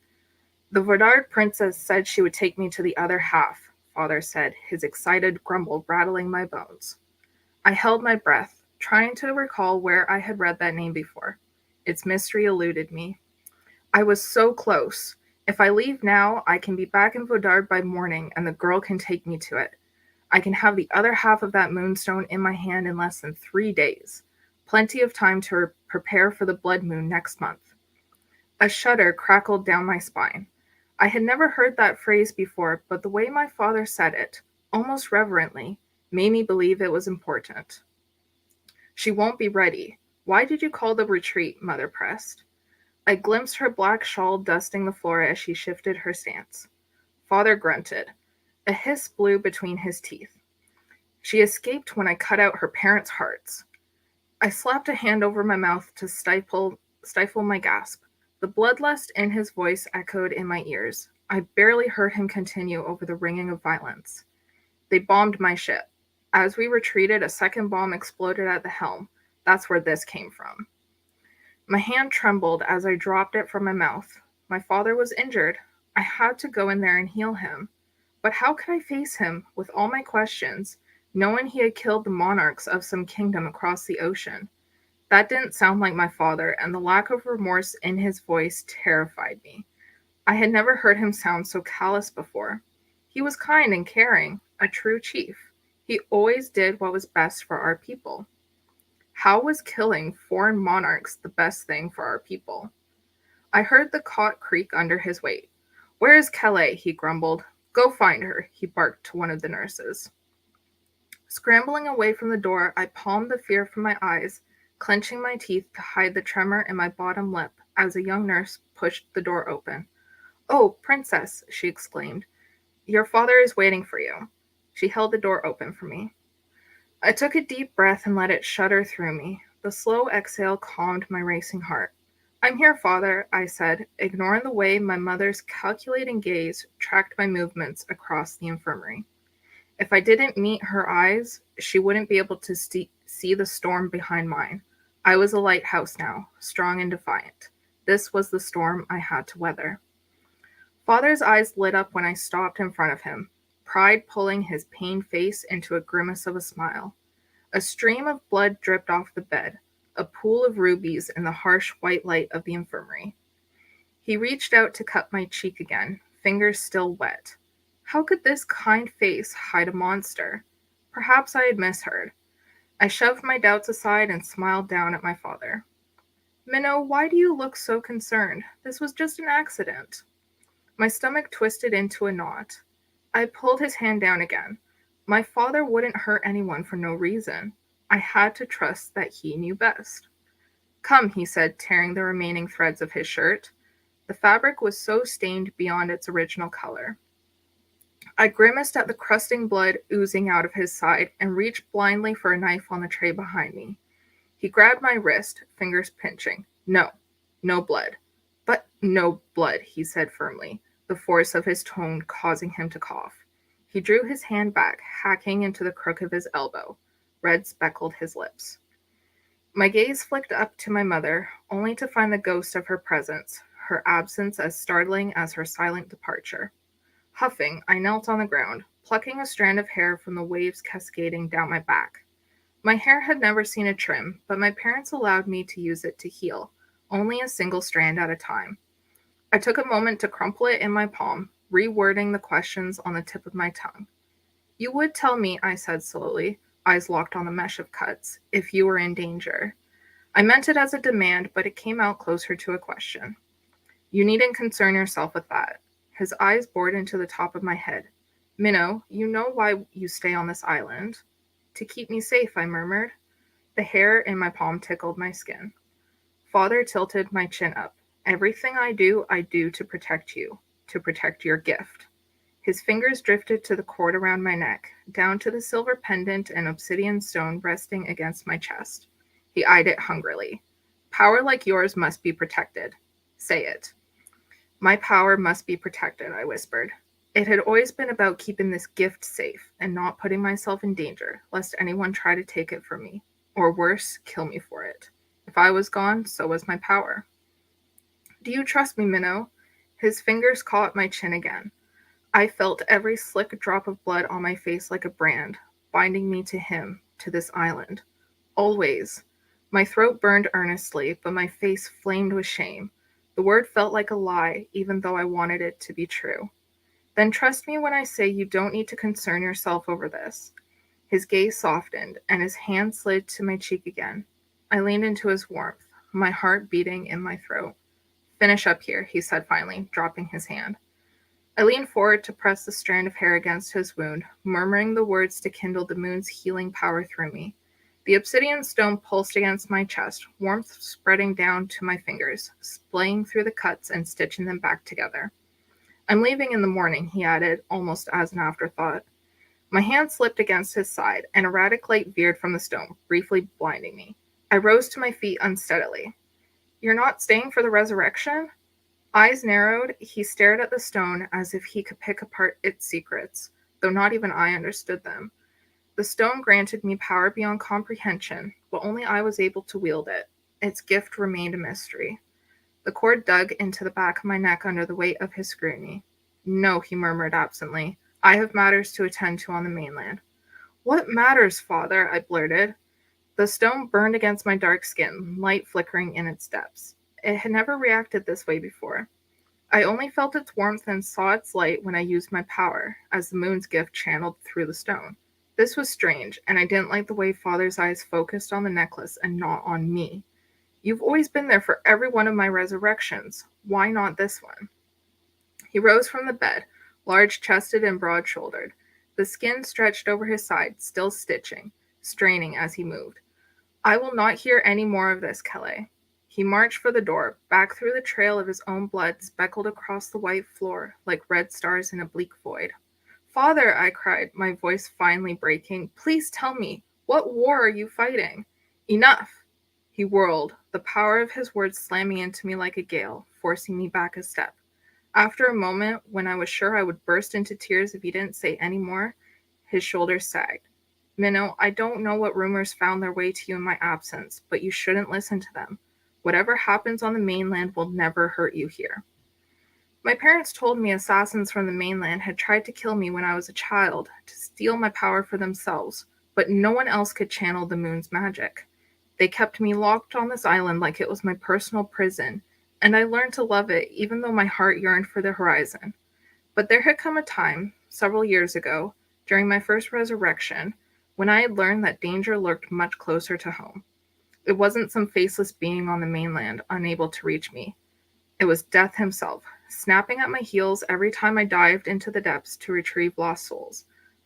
The Vodard princess said she would take me to the other half, father said, his excited grumble rattling my bones. I held my breath, trying to recall where I had read that name before. Its mystery eluded me. I was so close. If I leave now, I can be back in Vodard by morning, and the girl can take me to it. I can have the other half of that moonstone in my hand in less than 3 days. Plenty of time to prepare for the blood moon next month. A shudder crackled down my spine. I had never heard that phrase before, but the way my father said it, almost reverently, made me believe it was important. She won't be ready. Why did you call the retreat? Mother pressed. I glimpsed her black shawl dusting the floor as she shifted her stance. Father grunted. A hiss blew between his teeth. She escaped when I cut out her parents' hearts. I slapped a hand over my mouth to stifle my gasp. The bloodlust in his voice echoed in my ears. I barely heard him continue over the ringing of violence. They bombed my ship. As we retreated, a second bomb exploded at the helm. That's where this came from. My hand trembled as I dropped it from my mouth. My father was injured. I had to go in there and heal him. But how could I face him with all my questions, knowing he had killed the monarchs of some kingdom across the ocean? That didn't sound like my father, and the lack of remorse in his voice terrified me. I had never heard him sound so callous before. He was kind and caring, a true chief. He always did what was best for our people. How was killing foreign monarchs the best thing for our people? I heard the cot creak under his weight. Where is Kelly? He grumbled. Go find her, he barked to one of the nurses. Scrambling away from the door, I palmed the fear from my eyes, clenching my teeth to hide the tremor in my bottom lip as a young nurse pushed the door open. Oh, princess, she exclaimed. Your father is waiting for you. She held the door open for me. I took a deep breath and let it shudder through me. The slow exhale calmed my racing heart. I'm here, Father, I said, ignoring the way my mother's calculating gaze tracked my movements across the infirmary. If I didn't meet her eyes, she wouldn't be able to see the storm behind mine. I was a lighthouse now, strong and defiant. This was the storm I had to weather. Father's eyes lit up when I stopped in front of him, pride pulling his pained face into a grimace of a smile. A stream of blood dripped off the bed, a pool of rubies in the harsh white light of the infirmary. He reached out to cut my cheek again, fingers still wet. How could this kind face hide a monster? Perhaps I had misheard. I shoved my doubts aside and smiled down at my father. Minnow, why do you look so concerned? This was just an accident. My stomach twisted into a knot. I pulled his hand down again. My father wouldn't hurt anyone for no reason. I had to trust that he knew best. Come, he said, tearing the remaining threads of his shirt. The fabric was so stained beyond its original color. I grimaced at the crusting blood oozing out of his side and reached blindly for a knife on the tray behind me. He grabbed my wrist, fingers pinching. No blood. But no blood, he said firmly, the force of his tone causing him to cough. He drew his hand back, hacking into the crook of his elbow. Red speckled his lips. My gaze flicked up to my mother, only to find the ghost of her presence, her absence as startling as her silent departure. Huffing, I knelt on the ground, plucking a strand of hair from the waves cascading down my back. My hair had never seen a trim, but my parents allowed me to use it to heal, only a single strand at a time. I took a moment to crumple it in my palm, rewording the questions on the tip of my tongue. You would tell me, I said slowly, eyes locked on the mesh of cuts, if you were in danger. I meant it as a demand, but it came out closer to a question. You needn't concern yourself with that. His eyes bored into the top of my head. Minnow, you know why you stay on this island. To keep me safe, I murmured. The hair in my palm tickled my skin. Father tilted my chin up. Everything I do to protect you, to protect your gift. His fingers drifted to the cord around my neck, down to the silver pendant and obsidian stone resting against my chest. He eyed it hungrily. Power like yours must be protected. Say it. My power must be protected, I whispered. It had always been about keeping this gift safe and not putting myself in danger, lest anyone try to take it from me, or worse, kill me for it. If I was gone, so was my power. Do you trust me, Minnow? His fingers caught my chin again. I felt every slick drop of blood on my face like a brand, binding me to him, to this island. Always. My throat burned earnestly, but my face flamed with shame. The word felt like a lie, even though I wanted it to be true. Then trust me when I say you don't need to concern yourself over this. His gaze softened, and his hand slid to my cheek again. I leaned into his warmth, my heart beating in my throat. Finish up here, he said finally, dropping his hand. I leaned forward to press the strand of hair against his wound, murmuring the words to kindle the moon's healing power through me. The obsidian stone pulsed against my chest, warmth spreading down to my fingers, splaying through the cuts and stitching them back together. I'm leaving in the morning, he added, almost as an afterthought. My hand slipped against his side, and erratic light veered from the stone, briefly blinding me. I rose to my feet unsteadily. You're not staying for the resurrection? Eyes narrowed, he stared at the stone as if he could pick apart its secrets, though not even I understood them. The stone granted me power beyond comprehension, but only I was able to wield it. Its gift remained a mystery. The cord dug into the back of my neck under the weight of his scrutiny. No, he murmured absently. I have matters to attend to on the mainland. What matters, Father? I blurted. The stone burned against my dark skin, light flickering in its depths. It had never reacted this way before. I only felt its warmth and saw its light when I used my power, as the moon's gift channeled through the stone. This was strange, and I didn't like the way Father's eyes focused on the necklace and not on me. You've always been there for every one of my resurrections. Why not this one? He rose from the bed, large-chested and broad-shouldered. The skin stretched over his side, still stitching, straining as he moved. I will not hear any more of this, Kelly. He marched for the door, back through the trail of his own blood speckled across the white floor like red stars in a bleak void. Father, I cried, my voice finally breaking, please tell me, what war are you fighting? Enough! He whirled, the power of his words slamming into me like a gale, forcing me back a step. After a moment, when I was sure I would burst into tears if he didn't say any more, his shoulders sagged. Minnow, I don't know what rumors found their way to you in my absence, but you shouldn't listen to them. Whatever happens on the mainland will never hurt you here. My parents told me assassins from the mainland had tried to kill me when I was a child, to steal my power for themselves, but no one else could channel the moon's magic. They kept me locked on this island like it was my personal prison, and I learned to love it even though my heart yearned for the horizon. But there had come a time, several years ago, during my first resurrection, when I had learned that danger lurked much closer to home. It wasn't some faceless being on the mainland unable to reach me. It was Death himself, snapping at my heels every time I dived into the depths to retrieve lost souls.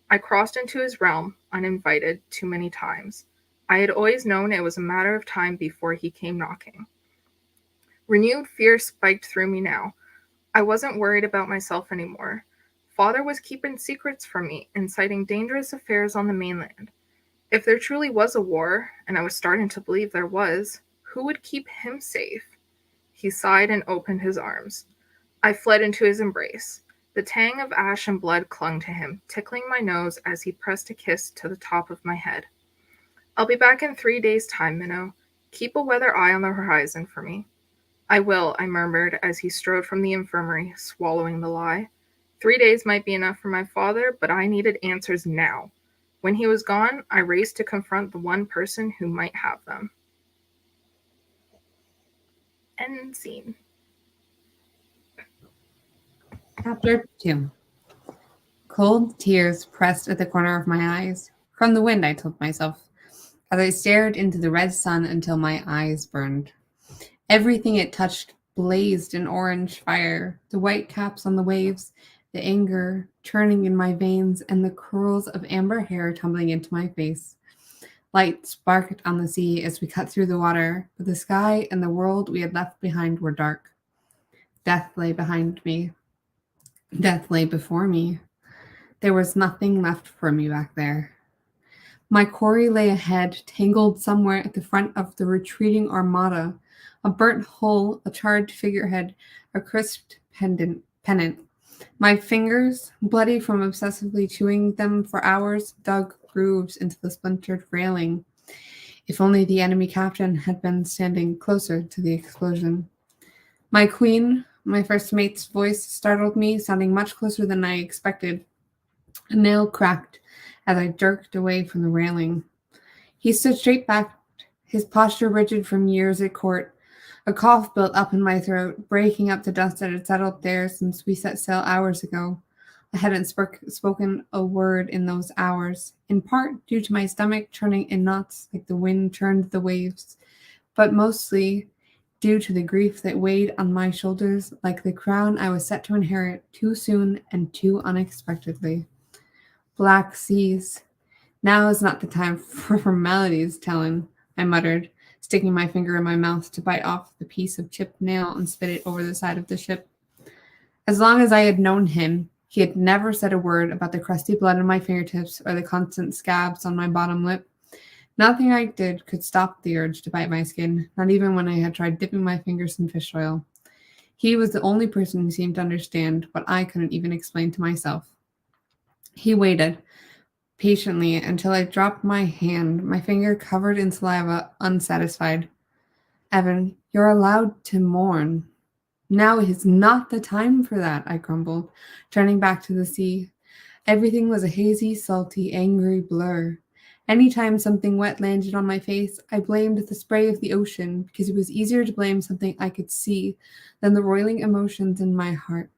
I crossed into his realm, uninvited, too many times. I had always known it was a matter of time before he came knocking. Renewed fear spiked through me now. I wasn't worried about myself anymore. Father was keeping secrets from me, inciting dangerous affairs on the mainland. If there truly was a war, and I was starting to believe there was, who would keep him safe? He sighed and opened his arms. I fled into his embrace. The tang of ash and blood clung to him, tickling my nose as he pressed a kiss to the top of my head. I'll be back in 3 days' time, Minnow. Keep a weather eye on the horizon for me. I will, I murmured as he strode from the infirmary, swallowing the lie. 3 days might be enough for my father, but I needed answers now. When he was gone, I raced to confront the one person who might have them. End scene. Chapter 2. Cold tears pressed at the corner of my eyes. From the wind, I told myself, as I stared into the red sun until my eyes burned. Everything it touched blazed in orange fire, the white caps on the waves, the anger churning in my veins, and the curls of amber hair tumbling into my face. Light sparkled on the sea as we cut through the water, but the sky and the world we had left behind were dark. Death lay behind me. Death lay before me. There was nothing left for me back there. My quarry lay ahead, tangled somewhere at the front of the retreating armada, a burnt hull, a charred figurehead, a crisped pennant. My fingers, bloody from obsessively chewing them for hours, dug grooves into the splintered railing. If only the enemy captain had been standing closer to the explosion. My queen, my first mate's voice startled me, sounding much closer than I expected. A nail cracked as I jerked away from the railing. He stood straight back, his posture rigid from years at court. A cough built up in my throat, breaking up the dust that had settled there since we set sail hours ago. I hadn't spoken a word in those hours, in part due to my stomach churning in knots like the wind churned the waves, but mostly due to the grief that weighed on my shoulders like the crown I was set to inherit too soon and too unexpectedly. Black seas. Now is not the time for formalities, Talon, I muttered, sticking my finger in my mouth to bite off the piece of chipped nail and spit it over the side of the ship. As long as I had known him, he had never said a word about the crusty blood on my fingertips or the constant scabs on my bottom lip. Nothing I did could stop the urge to bite my skin, not even when I had tried dipping my fingers in fish oil. He was the only person who seemed to understand what I couldn't even explain to myself. He waited patiently until I dropped my hand, my finger covered in saliva, unsatisfied. Evan, you're allowed to mourn. Now is not the time for that, I grumbled, turning back to the sea. Everything was a hazy, salty, angry blur. Anytime something wet landed on my face, I blamed the spray of the ocean because it was easier to blame something I could see than the roiling emotions in my heart.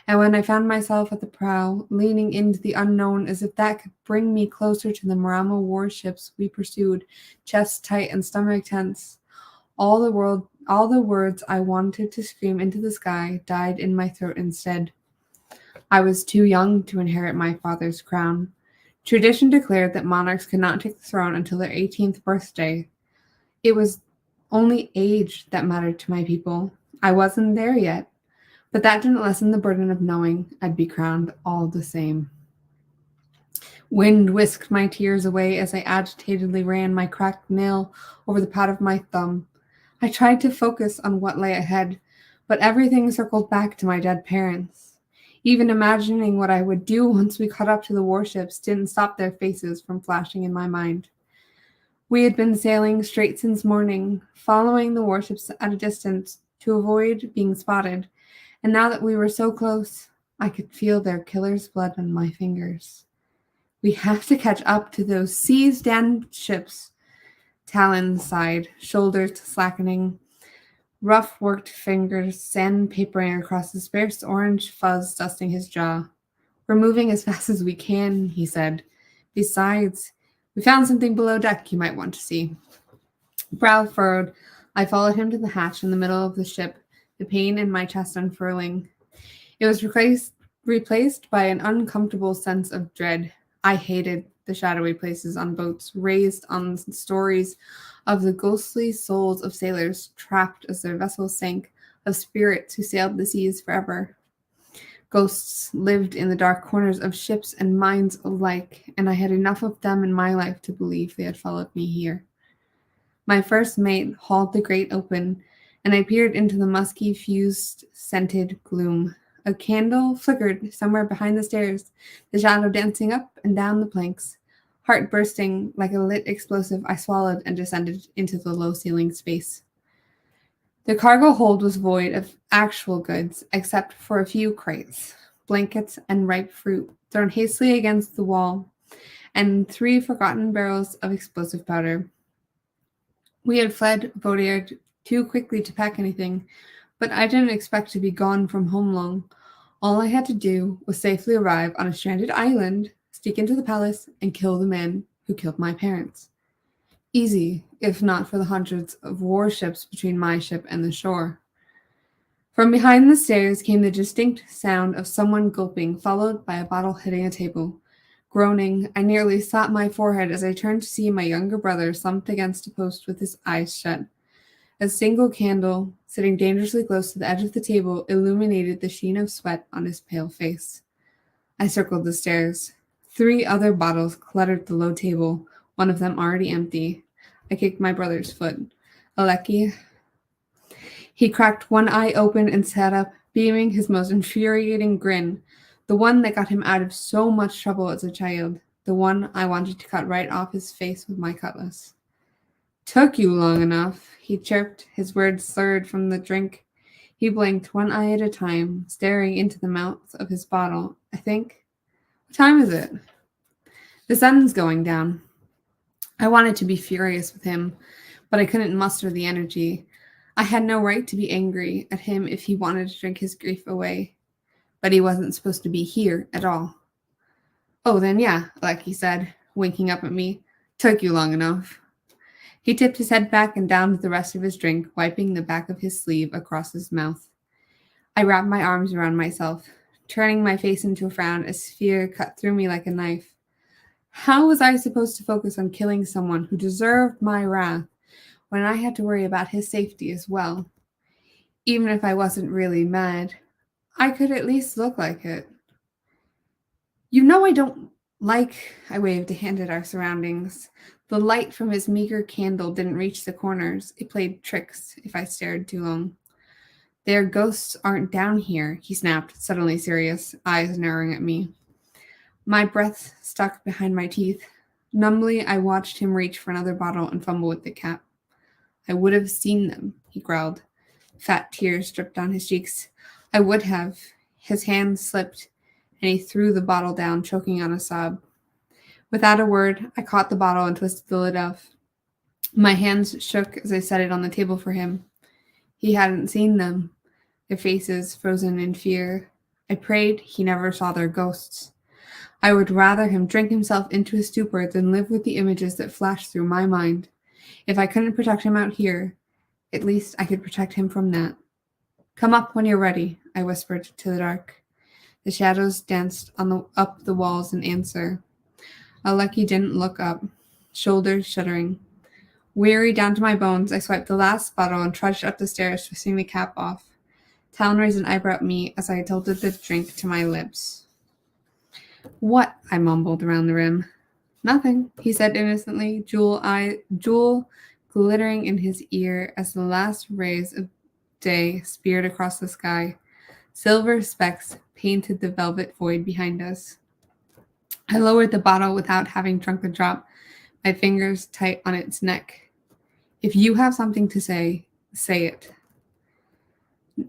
And when I found myself at the prow, leaning into the unknown as if that could bring me closer to the Marama warships we pursued, chest tight and stomach tense, all the words I wanted to scream into the sky died in my throat instead. I was too young to inherit my father's crown. Tradition declared that monarchs could not take the throne until their 18th birthday. It was only age that mattered to my people. I wasn't there yet. But that didn't lessen the burden of knowing I'd be crowned all the same. Wind whisked my tears away as I agitatedly ran my cracked nail over the pad of my thumb. I tried to focus on what lay ahead, but everything circled back to my dead parents. Even imagining what I would do once we caught up to the warships didn't stop their faces from flashing in my mind. We had been sailing straight since morning, following the warships at a distance to avoid being spotted, and now that we were so close, I could feel their killer's blood on my fingers. We have to catch up to those seized-damned ships. Talon sighed, shoulders slackening, rough-worked fingers sandpapering across the sparse orange fuzz dusting his jaw. We're moving as fast as we can, he said. Besides, we found something below deck you might want to see. Brow furrowed, I followed him to the hatch in the middle of the ship, the pain in my chest unfurling. It was replaced by an uncomfortable sense of dread. I hated the shadowy places on boats raised on stories of the ghostly souls of sailors trapped as their vessels sank, of spirits who sailed the seas forever. Ghosts lived in the dark corners of ships and minds alike, and I had enough of them in my life to believe they had followed me here. My first mate hauled the grate open, and I peered into the musky, fused, scented gloom. A candle flickered somewhere behind the stairs, the shadow dancing up and down the planks. Heart bursting like a lit explosive, I swallowed and descended into the low-ceiling space. The cargo hold was void of actual goods, except for a few crates, blankets, and ripe fruit thrown hastily against the wall, and 3 forgotten barrels of explosive powder. We had fled Vaudier too quickly to pack anything, but I didn't expect to be gone from home long. All I had to do was safely arrive on a stranded island, sneak into the palace, and kill the man who killed my parents. Easy, if not for the hundreds of warships between my ship and the shore. From behind the stairs came the distinct sound of someone gulping, followed by a bottle hitting a table. Groaning, I nearly slapped my forehead as I turned to see my younger brother slumped against a post with his eyes shut. A single candle, sitting dangerously close to the edge of the table, illuminated the sheen of sweat on his pale face. I circled the stairs. 3 other bottles cluttered the low table, one of them already empty. I kicked my brother's foot. Aleki. He cracked one eye open and sat up, beaming his most infuriating grin, the one that got him out of so much trouble as a child, the one I wanted to cut right off his face with my cutlass. Took you long enough, he chirped, his words slurred from the drink. He blinked one eye at a time, staring into the mouth of his bottle. I think. What time is it? The sun's going down. I wanted to be furious with him, but I couldn't muster the energy. I had no right to be angry at him if he wanted to drink his grief away. But he wasn't supposed to be here at all. Oh, then yeah, like he said, winking up at me. Took you long enough. He tipped his head back and downed the rest of his drink, wiping the back of his sleeve across his mouth. I wrapped my arms around myself, turning my face into a frown as fear cut through me like a knife. How was I supposed to focus on killing someone who deserved my wrath when I had to worry about his safety as well? Even if I wasn't really mad, I could at least look like it. You know I don't like, I waved a hand at our surroundings. The light from his meager candle didn't reach the corners. It played tricks if I stared too long. Their ghosts aren't down here, he snapped, suddenly serious, eyes narrowing at me. My breath stuck behind my teeth. Numbly, I watched him reach for another bottle and fumble with the cap. I would have seen them, he growled. Fat tears dripped down his cheeks. I would have. His hand slipped, and he threw the bottle down, choking on a sob. Without a word, I caught the bottle and twisted the lid off. My hands shook as I set it on the table for him. He hadn't seen them, their faces frozen in fear. I prayed he never saw their ghosts. I would rather him drink himself into a stupor than live with the images that flashed through my mind. If I couldn't protect him out here, at least I could protect him from that. Come up when you're ready, I whispered to the dark. The shadows danced up the walls in answer. Aleki didn't look up, shoulders shuddering. Weary down to my bones, I swiped the last bottle and trudged up the stairs, twisting the cap off. Talon raised an eyebrow at me as I tilted the drink to my lips. What? I mumbled around the rim. Nothing, he said innocently, jewel glittering in his ear as the last rays of day speared across the sky. Silver specks painted the velvet void behind us. I lowered the bottle without having drunk the drop, my fingers tight on its neck. If you have something to say, say it.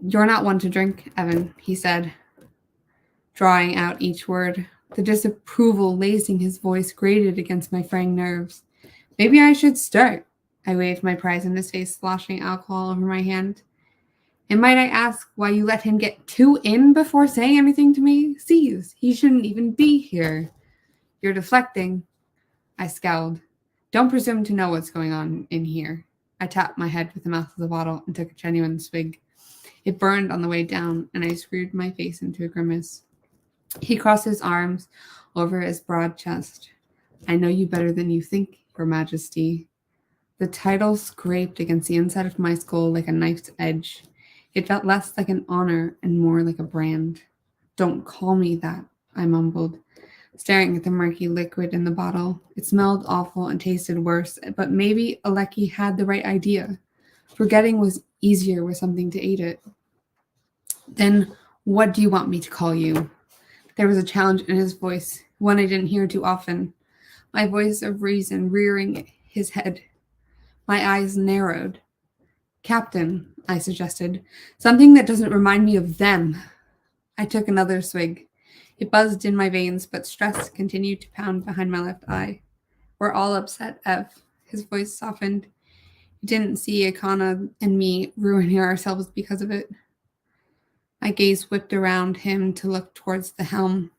You're not one to drink, Evan, he said, drawing out each word. The disapproval lacing his voice grated against my fraying nerves. Maybe I should start. I waved my prize in his face, sloshing alcohol over my hand. And might I ask why you let him get 2 in before saying anything to me? Sees, he shouldn't even be here. You're deflecting. I scowled. Don't presume to know what's going on in here. I tapped my head with the mouth of the bottle and took a genuine swig. It burned on the way down, and I screwed my face into a grimace. He crossed his arms over his broad chest. I know you better than you think, Your Majesty. The title scraped against the inside of my skull like a knife's edge. It felt less like an honor and more like a brand. Don't call me that, I mumbled, staring at the murky liquid in the bottle. It smelled awful and tasted worse, but maybe Aleki had the right idea. Forgetting was easier with something to aid it. Then what do you want me to call you? There was a challenge in his voice, one I didn't hear too often. My voice of reason rearing his head. My eyes narrowed. Captain, I suggested. Something that doesn't remind me of them. I took another swig. It buzzed in my veins, but stress continued to pound behind my left eye. We're all upset, Ev. His voice softened. You didn't see Akana and me ruining ourselves because of it. My gaze whipped around him to look towards the helm.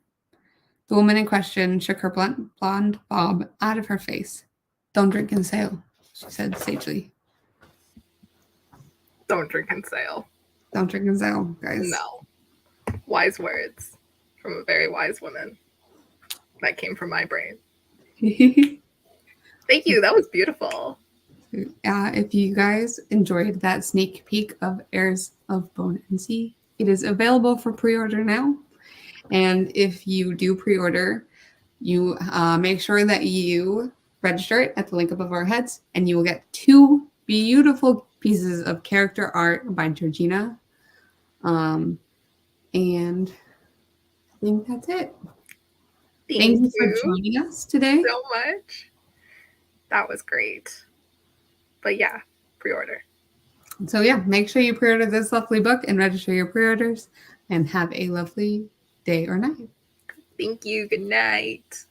The woman in question shook her blunt blonde bob out of her face. Don't drink and sail, she said sagely. Don't drink and sail. Don't drink and sail, guys. No. Wise words from a very wise woman. That came from my brain. Thank you. That was beautiful. If you guys enjoyed that sneak peek of Heirs of Bone and Sea, it is available for pre-order now. And if you do pre-order, you make sure that you register it at the link above our heads, and you will get 2 beautiful pieces of character art by Georgina. And I think that's it. Thank you for joining us today. So much. That was great. But yeah, pre-order. So yeah, make sure you pre-order this lovely book and register your pre-orders, and have a lovely day or night. Thank you. Good night.